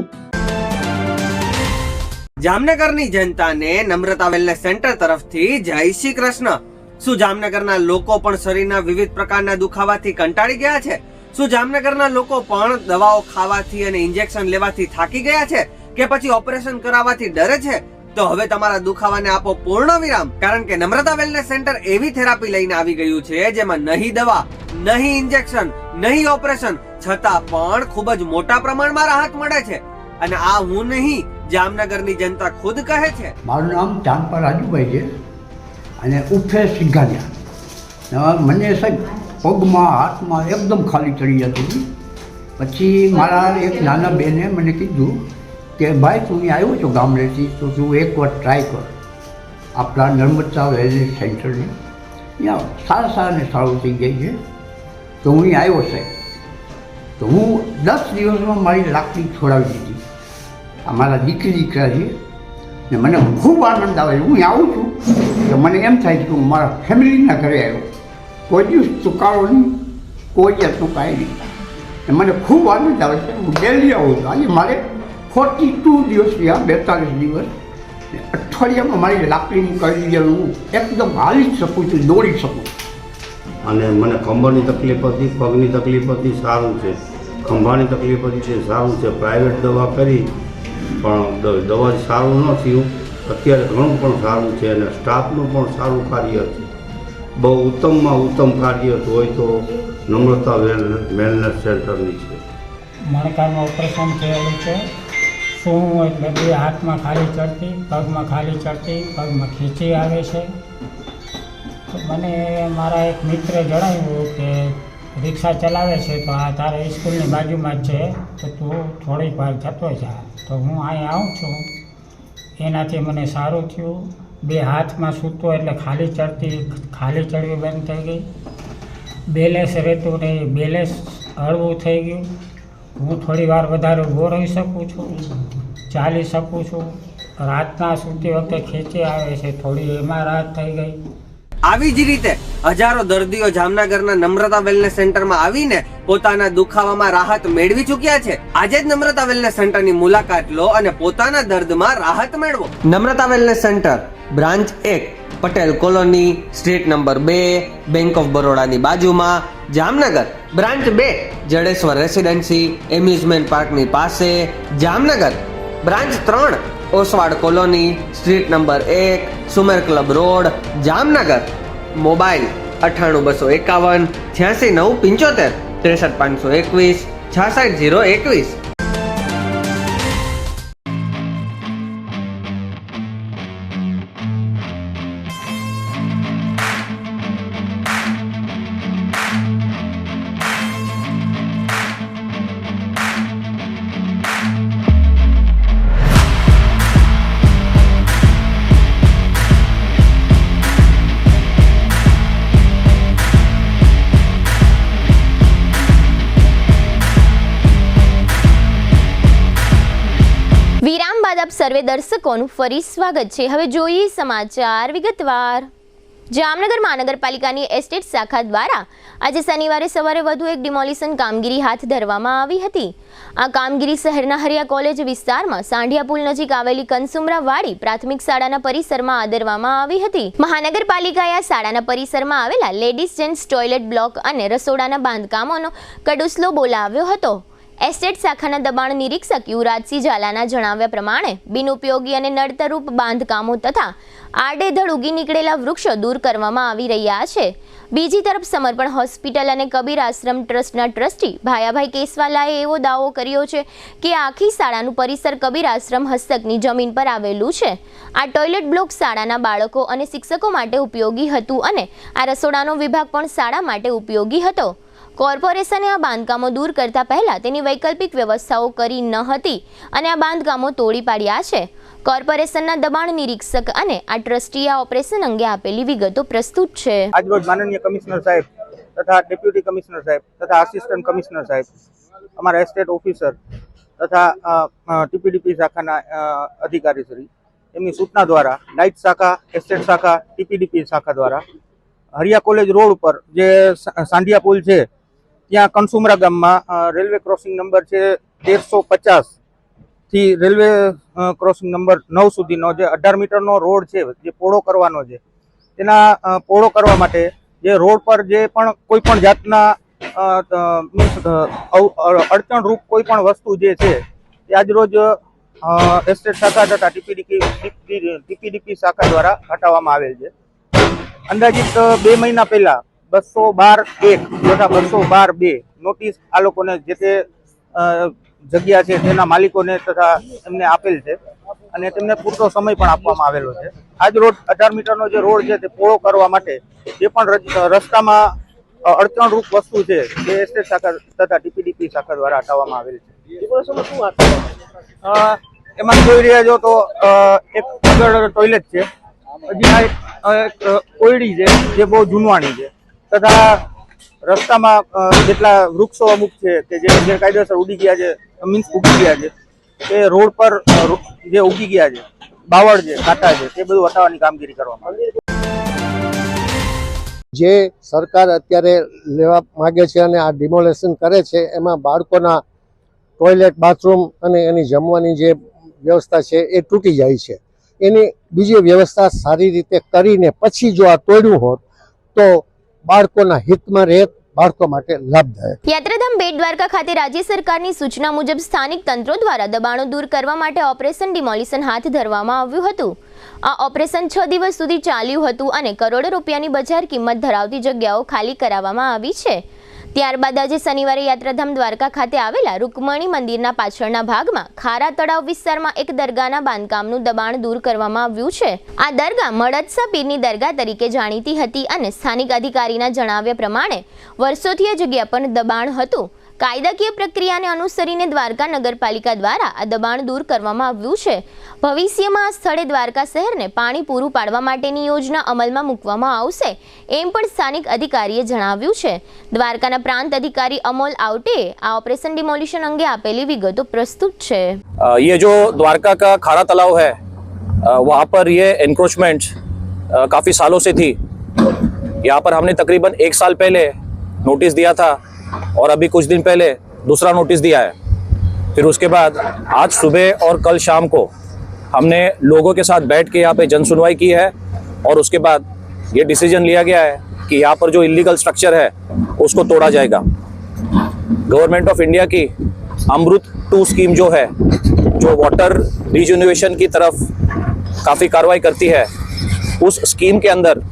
જામનગરની જનતાને નમ્રતા વેલનેસ સેન્ટર તરફથી જય શ્રી કૃષ્ણ. શું જામનગરના લોકો પણ શરીરના વિવિધ પ્રકારના દુખાવાથી કંટાળી ગયા છે? શું જામનગરના લોકો પણ દવાઓ ખાવાથી અને ઇન્જેક્શન લેવાથી થાકી ગયા છે કે પછી ઓપરેશન કરાવવાથી ડરે છે? તો હવે તમારા દુખાવાને આપો પૂર્ણ વિરામ, કારણ કે નમ્રતા વેલનેસ સેન્ટર એવી થેરાપી લઈને આવી ગયું છે જેમાં નહીં દવા, નહીં ઇન્જેક્શન, નહીં ઓપરેશન, છતાં પણ ખૂબ જ મોટા પ્રમાણમાં રાહત મળે છે. અને આ હું નહીં, જામનગરની જનતા ખુદ કહે છે. મારું નામ ચાંદપા રાજુભાઈ છે અને ઉફે સિંઘાનિયા. મને સાહેબ પગમાં હાથમાં એકદમ ખાલી ચડી જતી હતી. પછી મારા એક નાના બેને મને કીધું કે ભાઈ તું અહીં આવ્યો છો ગામડેથી તો તું એકવાર ટ્રાય કર આપણા નર્મદા વેલનેસ સેન્ટરની. ત્યાં સારાને સારું થઈ ગઈ છે. તો હું અહીં આવ્યો સાહેબ. તો હું 10 દિવસમાં મારી લાકડી છોડાવી દીધી. અમારા દીકરા છે ને મને ખૂબ આનંદ આવે છે. હું આવું છું તો મને એમ થાય છે કે હું મારા ફેમિલીના ઘરે આવ્યો. કોઈ દિવસ ચૂકારો નહીં, કોઈ જાતનું કાંઈ નહીં. ને મને ખૂબ આનંદ આવે છે. હું ડેલી આવું છું. આજે મારે 42 દિવસ થયા, 42 દિવસ. અઠવાડિયામાં મારી લાકડી કરી દીધેલું હું એકદમ હાલી જ શકું છું, દોડી શકું. અને મને ખંભાની તકલીફ હતી, પગની તકલીફ હતી, સારું છે. ખંભાની તકલીફ હતી તે સારું છે. પ્રાઇવેટ દવા કરી પણ દવાથી સારું ન થયું. અત્યારે ઘણું પણ સારું છે અને સ્ટાફનું પણ સારું કાર્ય છે. બહુ ઉત્તમમાં ઉત્તમ કાર્ય હોય તો નમ્રતા વેલનેસ સેન્ટરની છે. મણકાનું ઓપરેશન થયેલું છે. શું એટલે બે હાથમાં ખાલી ચડતી, પગમાં ખાલી ચડતી, પગમાં ખીચી આવે છે. તો મને મારા એક મિત્રે જણાવ્યું કે રિક્ષા ચલાવે છે તો આ તારા સ્કૂલની બાજુમાં જ છે તો તું થોડીક વાર જતો જા. તો હું અહીં આવું છું. એનાથી મને સારું થયું. બે હાથમાં સૂતો એટલે ખાલી ચડવી બંધ થઈ ગઈ. બેલેન્સ રહેતું નહીં, બેલેન્સ હળવું થઈ ગયું. હું થોડી વાર વધારે ઊભો રહી શકું છું, ચાલી શકું છું. રાતના સૂતી વખતે ખેંચી આવે છે થોડી, એમાં રાહત થઈ ગઈ. આવી જ રીતે હજારો દર્દીઓ જામનગરના નમ્રતા વેલનેસ સેન્ટરમાં આવીને પોતાના દુખાવામાં રાહત મેળવી ચૂક્યા છે. આજે જ નમ્રતા વેલનેસ સેન્ટરની મુલાકાત લો અને પોતાના દર્દમાં રાહત મેળવો. Namrata wellness centre branch 1 Patel colony, street number 2, bank of બરોડાની બાજુમાં, Jamnagar. Branch 2 Jadeshwar residency, amusement પાર્કની પાસે, Jamnagar. Branch 3 Oswal colony, street number 1, Sumer club road, Jamnagar. Mobile 98 251 86 975 63 521 66 021. વિરામ બાદ આપ સર્વે દર્શકોનું ફરી સ્વાગત છે. હવે જોઈએ સમાચાર વિગતવાર. જામનગર મહાનગરપાલિકાની એસ્ટેટ શાખા દ્વારા આજે શનિવારે સવારે વધુ એક ડિમોલિશન કામગીરી હાથ ધરવામાં આવી હતી. આ કામગીરી શહેરના હરિયા કોલેજ વિસ્તારમાં સાંઢિયા પુલ નજીક આવેલી કનસુમરાવાડી પ્રાથમિક શાળાના પરિસરમાં આદરવામાં આવી હતી. મહાનગરપાલિકાએ આ શાળાના પરિસરમાં આવેલા લેડીઝ જેન્ટ્સ ટોયલેટ બ્લોક અને રસોડાના બાંધકામોનો કડુસલો બોલાવ્યો હતો. એસ્ટેટ શાખાના દબાણ નિરીક્ષક યુવરાજસિંહ ઝાલાના જણાવ્યા પ્રમાણે બિનઉપયોગી અને નડતરરૂપ બાંધકામો તથા આડેધડ ઉગી નીકળેલા વૃક્ષો દૂર કરવામાં આવી રહ્યા છે. બીજી તરફ સમર્પણ હોસ્પિટલ અને કબીર આશ્રમ ટ્રસ્ટના ટ્રસ્ટી ભાયાભાઈ કેસવાલાએ એવો દાવો કર્યો છે કે આખી શાળાનું પરિસર કબીર આશ્રમ હસ્તકની જમીન પર આવેલું છે. આ ટોયલેટ બ્લોક શાળાના બાળકો અને શિક્ષકો માટે ઉપયોગી હતું અને આ રસોડાનો વિભાગ પણ શાળા માટે ઉપયોગી હતો. કોર્પોરેશને આ બાંધકામો દૂર કરતા પહેલા તેની વૈકલ્પિક વ્યવસ્થાઓ કરી ન હતી અને આ બાંધકામો તોડી પાડ્યા છે. કોર્પોરેશનના દબાણ નિરીક્ષક અને આ ટ્રસ્ટીએ આ ઓપરેશન અંગે આપેલી વિગતો પ્રસ્તુત છે. આજરોજ માનનીય કમિશનર સાહેબ તથા ડેપ્યુટી કમિશનર સાહેબ તથા આસિસ્ટન્ટ કમિશનર સાહેબ, અમારા એસ્ટેટ ઓફિસર તથા ટીપીડીપી શાખાના અધિકારીશ્રી એમની સૂચના દ્વારા નાઇટ શાખા, એસ્ટેટ શાખા, ટીપીડીપી શાખા દ્વારા હરિયા કોલેજ રોડ ઉપર જે સાંઢિયા પુલ છે ત્યાં કનસુમરા ગામમાં રેલવે ક્રોસિંગ નંબર છે 1350 થી રેલવે ક્રોસિંગ નંબર 9 સુધીનો જે 18 મીટરનો રોડ છે જે પહોળો કરવાનો છે, તેના પહોળો કરવા માટે જે રોડ પર જે પણ કોઈ પણ જાતના અડચણરૂપ કોઈ પણ વસ્તુ જે છે એ આજરોજ એસ્ટેટ શાખા તથા ટીપીડીપી શાખા દ્વારા હટાવવામાં આવેલ છે. અંદાજિત 2 મહિના પહેલા 212(1) તથા 212(2) નોટિસ આ લોકોને જે તે જગ્યા છે તેના માલિકોને તથા એમને આપેલ છે અને તેમને પૂરતો સમય પણ આપવામાં આવેલો છે. આજ રોડ 18 મીટરનો જે રોડ છે તે પહોળો કરવા માટે જે પણ રસ્તામાં અડચણરૂપ વસ્તુ છે તે એસ્ટેટ શાખા તથા ટીપીડીપી શાખા દ્વારા હટાવવામાં આવેલ છે. એમાં જોઈ રહ્યા છો તો એક આગળ ટોયલેટ છે, હજી આ એક કોયડી છે જે બહુ જૂનવાણી છે, તથા રસ્તામાં જેટલા વૃક્ષો અમુક છે કે જે ગેરકાયદેસર ઉડી ગયા છે, ઉગી ગયા છે, તે રોડ પર જે ઉગી ગયા છે, બાવળ છે, કાંટા છે, તે બધું હટાવવાની કામગીરી કરવામાં આવી છે. જે સરકાર અત્યારે લેવા માગે છે અને આ ડિમોલેશન કરે છે એમાં બાળકોના ટોયલેટ, બાથરૂમ અને એની જમવાની જે વ્યવસ્થા છે એ તૂટી જાય છે. એની બીજી વ્યવસ્થા સારી રીતે કરીને પછી જો આ તોડ્યું હોત તો બાળકોના હિતમાં રહેત, બાળકો માટે લાભદાયક. યાત્રાધામ બેટ દ્વારકા ખાતે રાજ્ય સરકારની સૂચના મુજબ સ્થાનિક તંત્રો દ્વારા દબાણો દૂર કરવા માટે ઓપરેશન ડિમોલિશન હાથ ધરવામાં આવ્યું હતું. આ ઓપરેશન 6 દિવસ સુધી ચાલ્યું હતું અને કરોડો રૂપિયાની બજાર કિંમત ધરાવતી જગ્યાઓ ખાલી કરાવવામાં આવી છે. ત્યારબાદ આજે શનિવારે યાત્રાધામ દ્વારકા ખાતે આવેલા રૂકમણી મંદિરના પાછળના ભાગમાં ખારા તળાવ વિસ્તારમાં એક દરગાહના બાંધકામનું દબાણ દૂર કરવામાં આવ્યું છે. આ દરગાહ મળદસા પીરની દરગાહ તરીકે જાણીતી હતી અને સ્થાનિક અધિકારીના જણાવ્યા પ્રમાણે વર્ષોથી આ જગ્યા પર દબાણ હતું. કાયદાકીય પ્રક્રિયાને અનુસરીને દ્વારકા નગરપાલિકા દ્વારા આ દબાણ દૂર કરવામાં આવ્યું છે. ભવિષ્યમાં આ સ્થળે દ્વારકા શહેરને પાણી પૂરું પાડવા માટેની યોજના અમલમાં મૂકવામાં આવશે એમ પણ સ્થાનિક અધિકારીએ જણાવ્યું છે. દ્વારકાના પ્રાંત અધિકારી અમોલ આવટેએ આ ઓપરેશન ડિમોલિશન અંગે આપેલી વિગતો પ્રસ્તુત છે. ये जो द्वारका का खारा तालाब है वहाँ पर ये एनक्रोचमेंट काफ़ी सालों से थी. यहाँ पर हमने तकरीबन 1 साल पहले नोटिस दिया था और अभी कुछ दिन पहले दूसरा नोटिस दिया है. फिर उसके बाद आज सुबह और कल शाम को हमने लोगों के साथ बैठ के यहाँ पे जन सुनवाई की है और उसके बाद ये डिसीजन लिया गया है कि यहाँ पर जो इलीगल स्ट्रक्चर है उसको तोड़ा जाएगा. गवर्नमेंट ऑफ इंडिया की अमृत 2 स्कीम जो है, जो वाटर रिजुनवेशन की तरफ काफ़ी कार्रवाई करती है, उस स्कीम के अंदर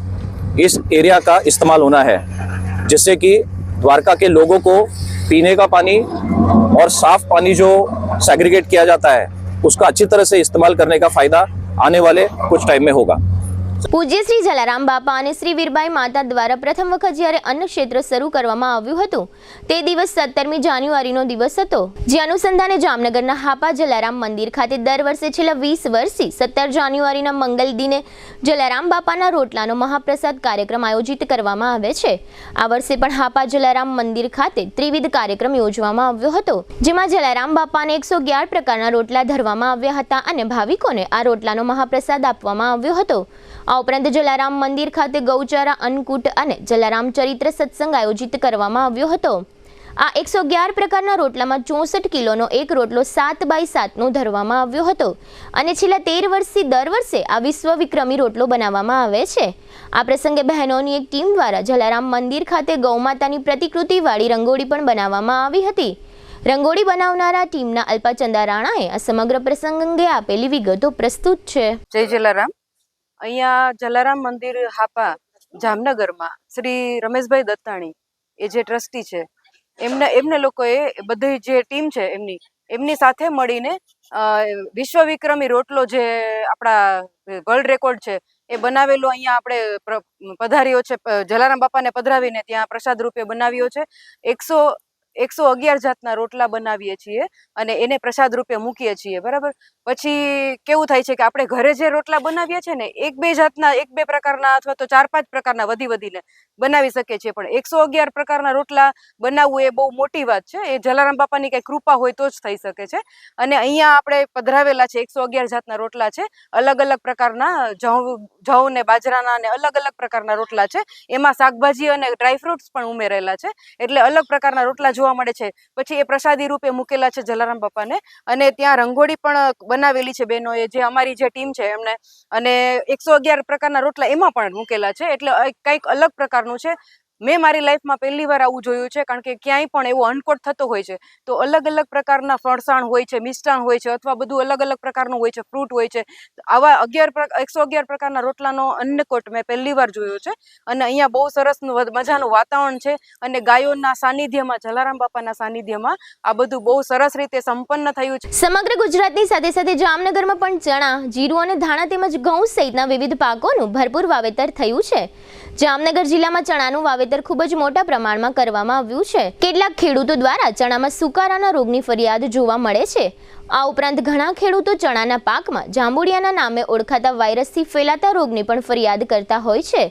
इस एरिया का इस्तेमाल होना है जिससे कि द्वारका के लोगों को पीने का पानी और साफ पानी जो सेग्रीगेट किया जाता है उसका अच्छी तरह से इस्तेमाल करने का फ़ायदा आने वाले कुछ टाइम में होगा. પૂજ્ય શ્રી જલારામ બાપા અને શ્રી વીરબાઈ માતા દ્વારા પ્રથમ વખત જ્યારે અન્ન ક્ષેત્ર શરૂ કરવામાં આવ્યું હતું તે દિવસ 17મી જાન્યુઆરીનો દિવસ હતો. જે અનુસંધાને જામનગરના હાપા જલારામ મંદિર ખાતે દર વર્ષે છેલ્લા 20 વર્ષથી 17 જાન્યુઆરીના મંગલ દિને જલારામ બાપાના રોટલાનો મહાપ્રસાદ કાર્યક્રમ આયોજિત કરવામાં આવે છે. આ વર્ષે પણ હાપા જલારામ મંદિર ખાતે ત્રિવિધ કાર્યક્રમ યોજવામાં આવ્યો હતો, જેમાં જલારામ બાપાને 111 પ્રકારના રોટલા ધરવામાં આવ્યા હતા અને ભાવિકોને આ રોટલાનો મહાપ્રસાદ આપવામાં આવ્યો હતો. આ ઉપરાંત જલારામ મંદિર ખાતે ગૌચારા અન્નકૂટ અને જલારામ ચરિત્ર સત્સંગ આયોજિત કરવામાં આવ્યો હતો. આ 111 પ્રકારના રોટલામાં 64 કિલોનો એક રોટલો 7x7નો ધરવામાં આવ્યો હતો અને છેલ્લા 13 વર્ષથી દર વર્ષે આ વિશ્વ વિક્રમી રોટલો બનાવવામાં આવે છે. આ પ્રસંગે બહેનોની એક ટીમ દ્વારા જલારામ મંદિર ખાતે ગૌમાતાની પ્રતિકૃતિવાળી રંગોળી પણ બનાવવામાં આવી હતી. રંગોળી બનાવનારા ટીમના અલ્પાચંદા રાણાએ આ સમગ્ર પ્રસંગ અંગે આપેલી વિગતો પ્રસ્તુત છે. જય જલારામ. અહીંયા જલારામ મંદિર હાપા જામનગરમાં શ્રી રમેશભાઈ દત્તાણી એ જે ટ્રસ્ટી છે એમને લોકોએ બધી જે ટીમ છે એમની સાથે મળીને વિશ્વ વિક્રમી રોટલો જે આપણા વર્લ્ડ રેકોર્ડ છે એ બનાવેલો અહીંયા આપણે પધાર્યો છે. જલારામ બાપાને પધરાવીને ત્યાં પ્રસાદ રૂપે બનાવ્યો છે. 111 જાતના રોટલા બનાવીએ છીએ અને એને પ્રસાદ રૂપે મૂકીએ છીએ. બરાબર. પછી કેવું થાય છે કે આપણે ઘરે જે રોટલા બનાવીએ છીએ ને 1-2 જાતના 1-2 પ્રકારના અથવા તો 4-5 પ્રકારના વધીને બનાવી શકીએ છીએ, પણ 111 પ્રકારના રોટલા બનાવવું એ બહુ મોટી વાત છે. એ જલારામ બાપાની કઈ કૃપા હોય તો જ થઈ શકે છે. અને અહીંયા આપણે પધરાવેલા છે 111 જાતના રોટલા છે. અલગ અલગ પ્રકારના જવ ને બાજરાના અને અલગ અલગ પ્રકારના રોટલા છે. એમાં શાકભાજી અને ડ્રાયફ્રૂટ્સ પણ ઉમેરેલા છે, એટલે અલગ પ્રકારના રોટલા જોવા મળે છે. પછી એ પ્રસાદી રૂપે મૂકેલા છે જલારામ બાપાને, અને ત્યાં રંગોળી પણ બનાવેલી છે બહેનોએ, જે અમારી જે ટીમ છે એમને, અને 111 પ્રકારના રોટલા એમાં પણ મૂકેલા છે. એટલે કંઈક અલગ પ્રકારનું છે. મેં મારી લાઈફમાં પહેલી વાર આવું જોયું છે, કારણ કે ક્યાંય પણ એવો અનકોટ થતો હોય છે તો અલગ અલગ પ્રકારના ફરસાણ હોય છે, મિષ્ટાન હોય છે, અથવા બધું અલગ અલગ પ્રકારનું હોય છે, ફ્રૂટ હોય છે. આવા 111 પ્રકારના રોટલાનો અન્નકોટ મેં પહેલી વાર જોયો છે. અને અહીંયા બહુ સરસ મજાનું વાતાવરણ છે અને ગાયોના સાનિધ્યમાં, જલારામ બાપાના સાનિધ્યમાં આ બધું બહુ સરસ રીતે સંપન્ન થયું છે. સમગ્ર ગુજરાતની સાથે સાથે જામનગરમાં પણ ચણા, જીરું અને ધાણા તેમજ ઘઉં સહિતના વિવિધ પાકોનું ભરપૂર વાવેતર થયું છે. જામનગર જિલ્લામાં ચણાનું વાવેતર ખૂબ જ મોટા પ્રમાણમાં કરવામાં આવ્યું છે. કેટલાક ખેડૂતો દ્વારા ચણામાં સુકારાના રોગની ફરિયાદ જોવા મળે છે. આ ઉપરાંત ઘણા ખેડૂતો ચણાના પાકમાં જાંબુડિયાના નામે ઓળખાતા વાયરસથી ફેલાતા રોગની પણ ફરિયાદ કરતા હોય છે.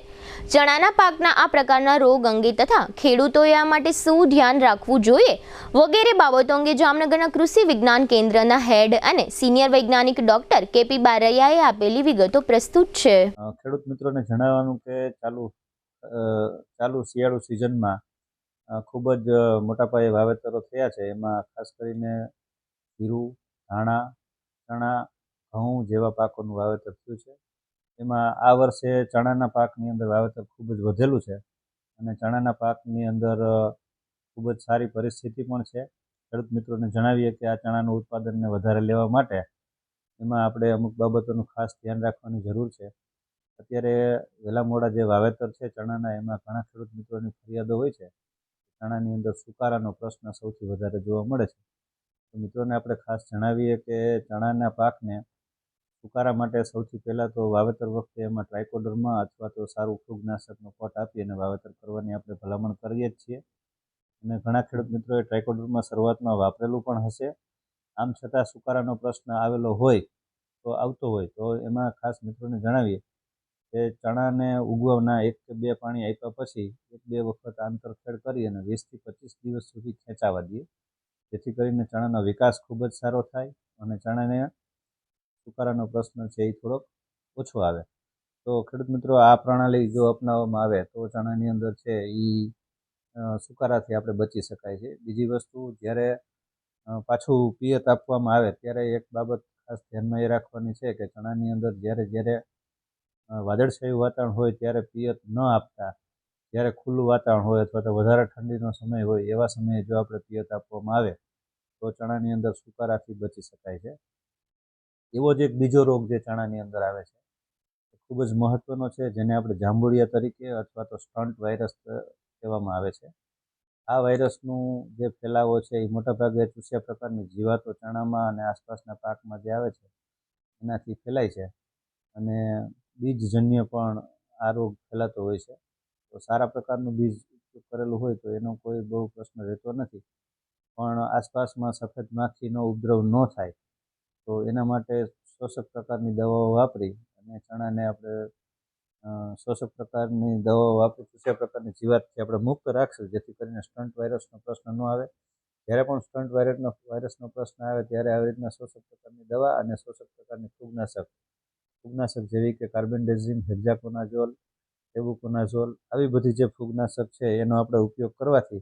ચણાના પાકના આ પ્રકારના રોગ અંગે તથા ખેડૂતોએ આ માટે શું ધ્યાન રાખવું જોઈએ વગેરે બાબતો અંગે જામનગરના કૃષિ વિજ્ઞાન કેન્દ્રના હેડ અને સિનિયર વૈજ્ઞાનિક ડોક્ટર કેપી બારૈયાએ આપેલી વિગતો પ્રસ્તુત છે. ખેડૂત મિત્રોને જણાવવાનું કે ચાલુ શિયાળુ સિઝનમાં ખૂબ જ મોટા પાયે વાવેતરો થયા છે. એમાં ખાસ કરીને જીરું, ધાણા, ચણા, ઘઉં જેવા પાકોનું વાવેતર થયું છે. એમાં આ વર્ષે ચણાના પાકની અંદર વાવેતર ખૂબ જ વધેલું છે અને ચણાના પાકની અંદર ખૂબ જ સારી પરિસ્થિતિ પણ છે. ખેડૂત મિત્રોને જણાવીએ કે આ ચણાનું ઉત્પાદનને વધારે લેવા માટે એમાં આપણે અમુક બાબતોનું ખાસ ધ્યાન રાખવાની જરૂર છે. અત્યારે વહેલા મોડા જે વાવેતર છે ચણાના, એમાં ઘણા ખેડૂત મિત્રોની ફરિયાદો હોય છે. ચણાની અંદર સુકારાનો પ્રશ્ન સૌથી વધારે જોવા મળે છે. તો મિત્રોને આપણે ખાસ જણાવીએ કે ચણાના પાકને સુકારા માટે સૌથી પહેલાં તો વાવેતર વખતે એમાં ટ્રાઇકોડર્મા અથવા તો સારું ફૂગનાશકનો પટ આપી અને વાવેતર કરવાની આપણે ભલામણ કરીએ જ છીએ. અને ઘણા ખેડૂત મિત્રોએ ટ્રાઇકોડર્મા શરૂઆતમાં વાપરેલું પણ હશે. આમ છતાં સુકારાનો પ્રશ્ન આવતો હોય તો એમાં ખાસ મિત્રોને જણાવીએ કે ચણાને ઉગવાના 1 કે 2 પાણી આપ્યા પછી 1-2 વખત આંતરખેડ કરી અને 20 થી 25 દિવસ સુધી ખેંચાવા દઈએ, જેથી કરીને ચણાનો વિકાસ ખૂબ જ સારો થાય અને ચણાને સુકારાનો પ્રશ્ન છે એ થોડોક ઓછો આવે. તો ખેડૂત મિત્રો આ પ્રણાલી જો અપનાવવામાં આવે તો ચણાની અંદર છે એ સુકારાથી આપણે બચી શકાય છે. બીજી વસ્તુ, જ્યારે પાછું પિયત આપવામાં આવે ત્યારે એક બાબત ખાસ ધ્યાનમાં એ રાખવાની છે કે ચણાની અંદર જ્યારે વાદળછાયું વાતાવરણ હોય ત્યારે પિયત ન આપતા, જ્યારે ખુલ્લું વાતાવરણ હોય અથવા તો વધારે ઠંડીનો સમય હોય એવા સમયે જો આપણે પિયત આપવામાં આવે તો ચણાની અંદર સુકારાથી બચી શકાય છે. એવો જ એક બીજો રોગ જે ચણાની અંદર આવે છે એ ખૂબ જ મહત્ત્વનો છે, જેને આપણે જાંબુડિયા તરીકે અથવા તો સ્ટન્ટ વાયરસ કહેવામાં આવે છે. આ વાયરસનું જે ફેલાવો છે એ મોટાભાગે ચૂસ્યા પ્રકારની જીવાતો ચણામાં અને આસપાસના પાકમાં જે આવે છે એનાથી ફેલાય છે અને બીજજન્ય પણ આ રોગ ફેલાતો હોય છે. તો સારા પ્રકારનું બીજ કરેલું હોય તો એનો કોઈ બહુ પ્રશ્ન રહેતો નથી, પણ આસપાસમાં સફેદ માખીનો ઉપદ્રવ ન થાય તો એના માટે શોષક પ્રકારની દવાઓ વાપરી અને ચણાને આપણે શોષક પ્રકારની દવાઓ વાપરી ચૂસ્યા પ્રકારની જીવાતથી આપણે મુક્ત રાખશું, જેથી કરીને સ્ટન્ટ વાયરસનો પ્રશ્ન ન આવે. જ્યારે પણ સ્ટન્ટ વાયરસનો પ્રશ્ન આવે ત્યારે આવી રીતના શોષક પ્રકારની દવા અને શોષક પ્રકારની ફૂગનાશક જેવી કે કાર્બેન્ડેઝિમ, હેક્ઝાકોનાઝોલ, ટેબુકોનાઝોલ, આવી બધી જે ફૂગનાશક છે એનો આપણે ઉપયોગ કરવાથી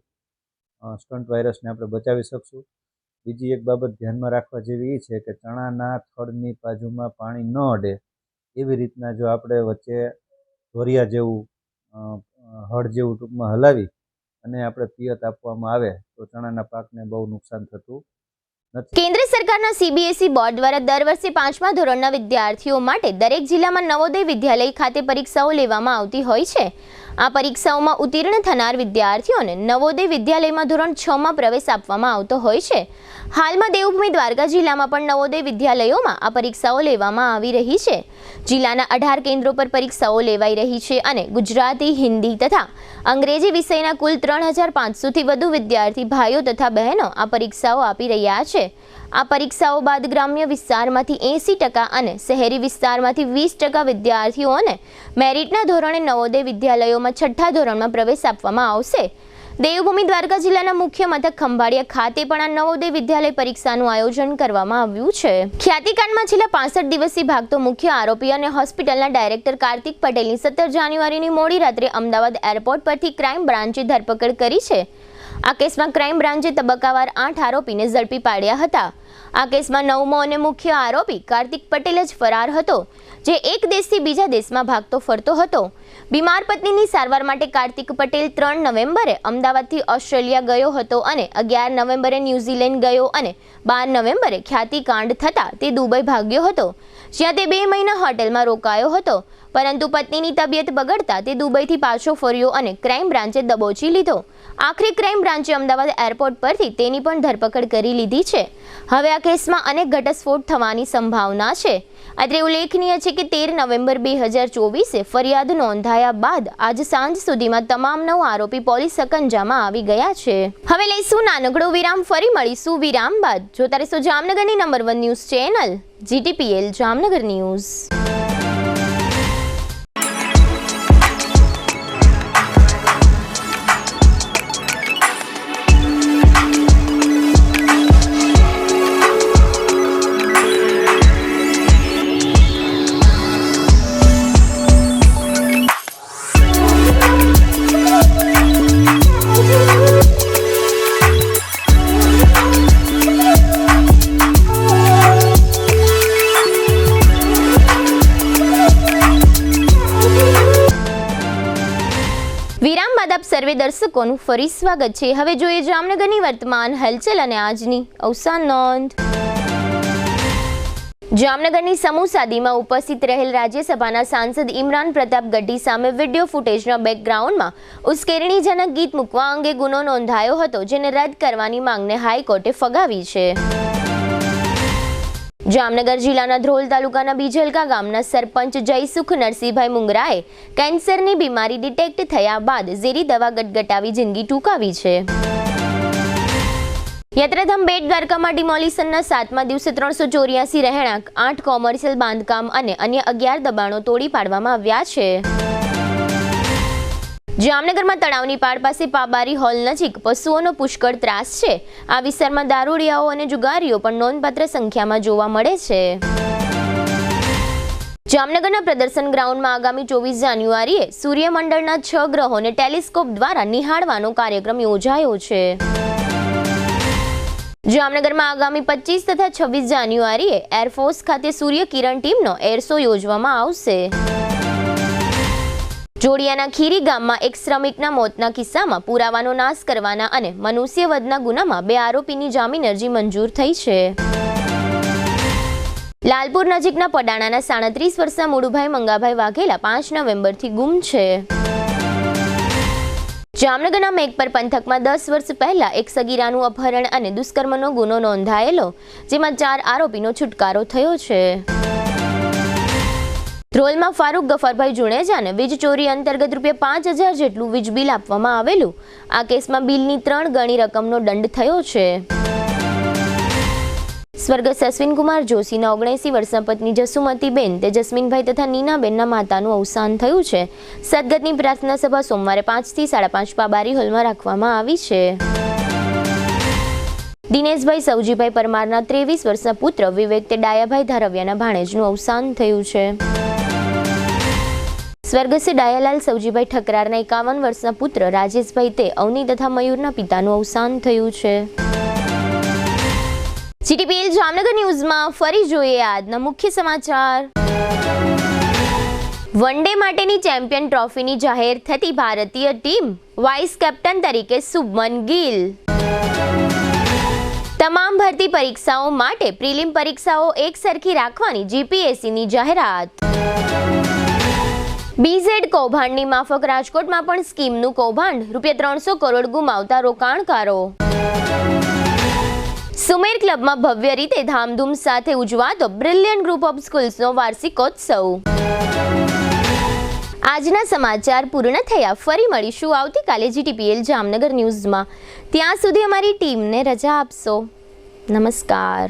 સ્ટન્ટ વાયરસને આપણે બચાવી શકશું. બીજી એક બાબત ધ્યાનમાં રાખવા જેવી એ છે કે ચણાના થડની બાજુમાં પાણી ન અડે એવી રીતના જો આપણે વચ્ચે ધોરિયા જેવું, હળ જેવું ટૂંકમાં હલાવી અને આપણે પિયત આપવામાં આવે તો ચણાના પાકને બહુ નુકસાન થતું નથી. કેન્દ્ર સરકારના CBSE બોર્ડ દ્વારા દર વર્ષે 5મા ધોરણના વિદ્યાર્થીઓ માટે દરેક જિલ્લામાં નવોદય વિદ્યાલય ખાતે પરીક્ષાઓ લેવામાં આવતી હોય છે. આ પરીક્ષાઓમાં ઉત્તીર્ણ થનાર વિદ્યાર્થીઓને નવોદય વિદ્યાલયમાં ધોરણ 6માં પ્રવેશ આપવામાં આવતો હોય છે. હાલમાં દેવભૂમિ દ્વારકા જિલ્લામાં પણ નવોદય વિદ્યાલયોમાં આ પરીક્ષાઓ લેવામાં આવી રહી છે. જિલ્લાના 18 કેન્દ્રો પર પરીક્ષાઓ લેવાઈ રહી છે અને ગુજરાતી, હિન્દી તથા અંગ્રેજી વિષયના કુલ 3500થી વધુ વિદ્યાર્થી ભાઈઓ તથા બહેનો આ પરીક્ષાઓ આપી રહ્યા છે. આ પરીક્ષાઓ બાદ ગ્રામ્ય વિસ્તારમાંથી 80% અને શહેરી વિસ્તારમાંથી 20% વિદ્યાર્થીઓને મેરિટના ધોરણે નવોદય વિદ્યાલયોમાં 6ઠ્ઠા ધોરણમાં પ્રવેશ આપવામાં આવશે. દેવભૂમિ દ્વારકા જિલ્લાના મુખ્ય મથક ખંભાળિયા ખાતે પણ આ નવોદય વિદ્યાલય પરીક્ષાનું આયોજન કરવામાં આવ્યું છે. ખ્યાતિકાંડમાં છેલ્લા 65 દિવસથી ભાગતો મુખ્ય આરોપી અને હોસ્પિટલના ડાયરેક્ટર કાર્તિક પટેલની 17 જાન્યુઆરીની મોડી રાત્રે અમદાવાદ એરપોર્ટ પરથી ક્રાઇમ બ્રાન્ચે ધરપકડ કરી છે. આ કેસમાં ક્રાઇમ બ્રાન્ચે તબક્કાવાર 8 આરોપીને ઝડપી પાડ્યા હતા. આ કેસમાં 9મો અને મુખ્ય આરોપી કાર્તિક પટેલ જ ફરાર હતો, જે એક દેશથી બીજા દેશમાં ભાગતો ફરતો હતો. બીમાર પત્નીની સારવાર માટે કાર્તિક પટેલ 3 નવેમ્બરે અમદાવાદથી ઓસ્ટ્રેલિયા ગયો હતો અને 11 નવેમ્બરે ન્યૂઝીલેન્ડ ગયો અને 12 નવેમ્બરે ખ્યાતિકાંડ થતાં તે દુબઈ ભાગ્યો હતો, જ્યાં તે 2 મહિના હોટેલમાં રોકાયો હતો. પરંતુ પત્નીની તબિયત બગડતા તે દુબઈથી પાછો ફર્યો અને ક્રાઇમ બ્રાન્ચે દબોચી લીધો. આખરે ક્રાઇમ બ્રાન્ચે અમદાવાદ એરપોર્ટ પરથી તેની પણ ધરપકડ કરી લીધી છે. હવે આ કેસમાં અનેક ઘટસ્ફોટ થવાની સંભાવના છે. અત્રે ઉલ્લેખનીય છે કે 13 નવેમ્બર 2024 ફરિયાદ નોંધાયા બાદ આજ સાંજ સુધીમાં તમામ 9 આરોપી પોલીસ સકંજામાં આવી ગયા છે. હવે લઈશું નાનકડો વિરામ, ફરી મળીશું વિરામ બાદ. જોતા રહેશો જામનગરની number 1 news channel GTPL Jamnagar news. વિરામ બાદ આપ સર્વે દર્શકોનું ફરી સ્વાગત છે. હવે જોઈએ જામનગરની વર્તમાન હલચલ અને આજની અવસાન નોંધ. જામનગરની સમૂહ શાદીમાં ઉપસ્થિત રહેલ રાજ્યસભાના સાંસદ ઇમરાન પ્રતાપ ગઢી સામે વિડીયો ફૂટેજના બેકગ્રાઉન્ડમાં ઉશ્કેરણીજનક ગીત મૂકવા અંગે ગુનો નોંધાયો હતો, જેને રદ કરવાની માંગને હાઈકોર્ટે ફગાવી છે. જામનગર જિલ્લાના ધ્રોલ તાલુકાના બીજલકા ગામના સરપંચ જયસુખ નરસિંહભાઈ મુંગરાએ કેન્સરની બીમારી ડિટેક્ટ થયા બાદ ઝેરી દવા ગટગટાવી જિંદગી ટૂંકાવી છે. યાત્રાધામ બેટ દ્વારકામાં ડિમોલિશનના 7મા દિવસે 384 રહેણાંક, 8 કોમર્શિયલ બાંધકામ અને અન્ય 11 દબાણો તોડી પાડવામાં આવ્યા છે. જામનગરમાં તળાવની પાળ પાસે પાબારી હોલ નજીક પશુઓનો પુષ્કળ ત્રાસ છે. આ વિસ્તારમાં દારૂડિયાઓ અને જુગારીઓ પણ નોંધપાત્ર સંખ્યામાં જોવા મળે છે. જામનગરના પ્રદર્શન ગ્રાઉન્ડમાં આગામી 24 જાન્યુઆરીએ સૂર્યમંડળના 6 ગ્રહોને ટેલિસ્કોપ દ્વારા નિહાળવાનો કાર્યક્રમ યોજાયો છે. જામનગરમાં આગામી 25 તથા 26 જાન્યુઆરીએ એરફોર્સ ખાતે સૂર્ય કિરણ ટીમનો એર શો યોજવામાં આવશે. જોડિયાના ખીરી ગામમાં એક શ્રમિકના મોતના કિસ્સામાં પુરાવાનો નાશ કરવાના અને મનુષ્યવધના ગુનામાં 2 આરોપીની જામીન અરજી મંજૂર થઈ છે. લાલપુર નજીકના પડાણાના 37 વર્ષના મુડુભાઈ મંગાભાઈ વાઘેલા 5 નવેમ્બરથી ગુમ છે. જામનગરના મેઘપર પંથકમાં 10 વર્ષ પહેલા એક સગીરાનું અપહરણ અને દુષ્કર્મનો ગુનો નોંધાયેલો, જેમાં 4 આરોપીનો છુટકારો થયો છે. ધ્રોલમાં ફારૂક ગફરભાઈ જુણેજાને વીજ ચોરી અંતર્ગત ₹5000 જેટલું વીજ બિલ આપવામાં આવેલું. આ કેસમાં બિલની 3 ગણી રકમનો દંડ થયો છે. સ્વર્ગસ્થ અશ્વિનકુમાર જોશીના 79 વર્ષના પત્ની જસુમતીબેન તેજસ્મીનભાઈ તથા નીનાબેનના માતાનું અવસાન થયું છે. સદગતની પ્રાર્થના સભા સોમવારે 5 થી 5:30 પાબારી હોલમાં રાખવામાં આવી છે. દિનેશભાઈ સૌજીભાઈ પરમારના 23 વર્ષના પુત્ર વિવેક તે ડાયાભાઈ ધારવિયાના ભાણેજનું અવસાન થયું છે. સ્વર્ગસ્થ ડાયાલાલ સૌજીભાઈ ઠકરારના 51 વર્ષના પુત્ર રાજેશભાઈ તે અવની તથા મયુરના પિતાનું અવસાન થયું છે. GTPL જામનગર ન્યૂઝમાં ફરી જોઈએ આજના મુખ્ય સમાચાર. વન ડે માટેની ચેમ્પિયન ટ્રોફીની જાહેર થતી ભારતીય ટીમ, વાઇસ કેપ્ટન તરીકે શુભમન ગિલ. તમામ ભરતી પરીક્ષાઓ માટે પ્રિલિમ પરીક્ષાઓ એકસરખી રાખવાની GPSCની જાહેરાત. BZ કૌભાંડની માફક રાજકોટમાં પણ સ્કીમનું કૌભાંડ, ₹300 કરોડ ગુમાવતા રોકાણકારો. સુમેર ક્લબમાં ભવ્ય રીતે ધામધૂમ સાથે ઉજવાતો બ્રિલિયન્ટ ગ્રુપ ઓફ સ્કૂલ્સનો વાર્ષિકોત્સવ. આજના સમાચાર પૂર્ણ થયા. ફરી મળીશું આવતીકાલે GTPL જામનગર ન્યૂઝમાં. ત્યાં સુધી અમારી ટીમને રજા આપશો. નમસ્કાર.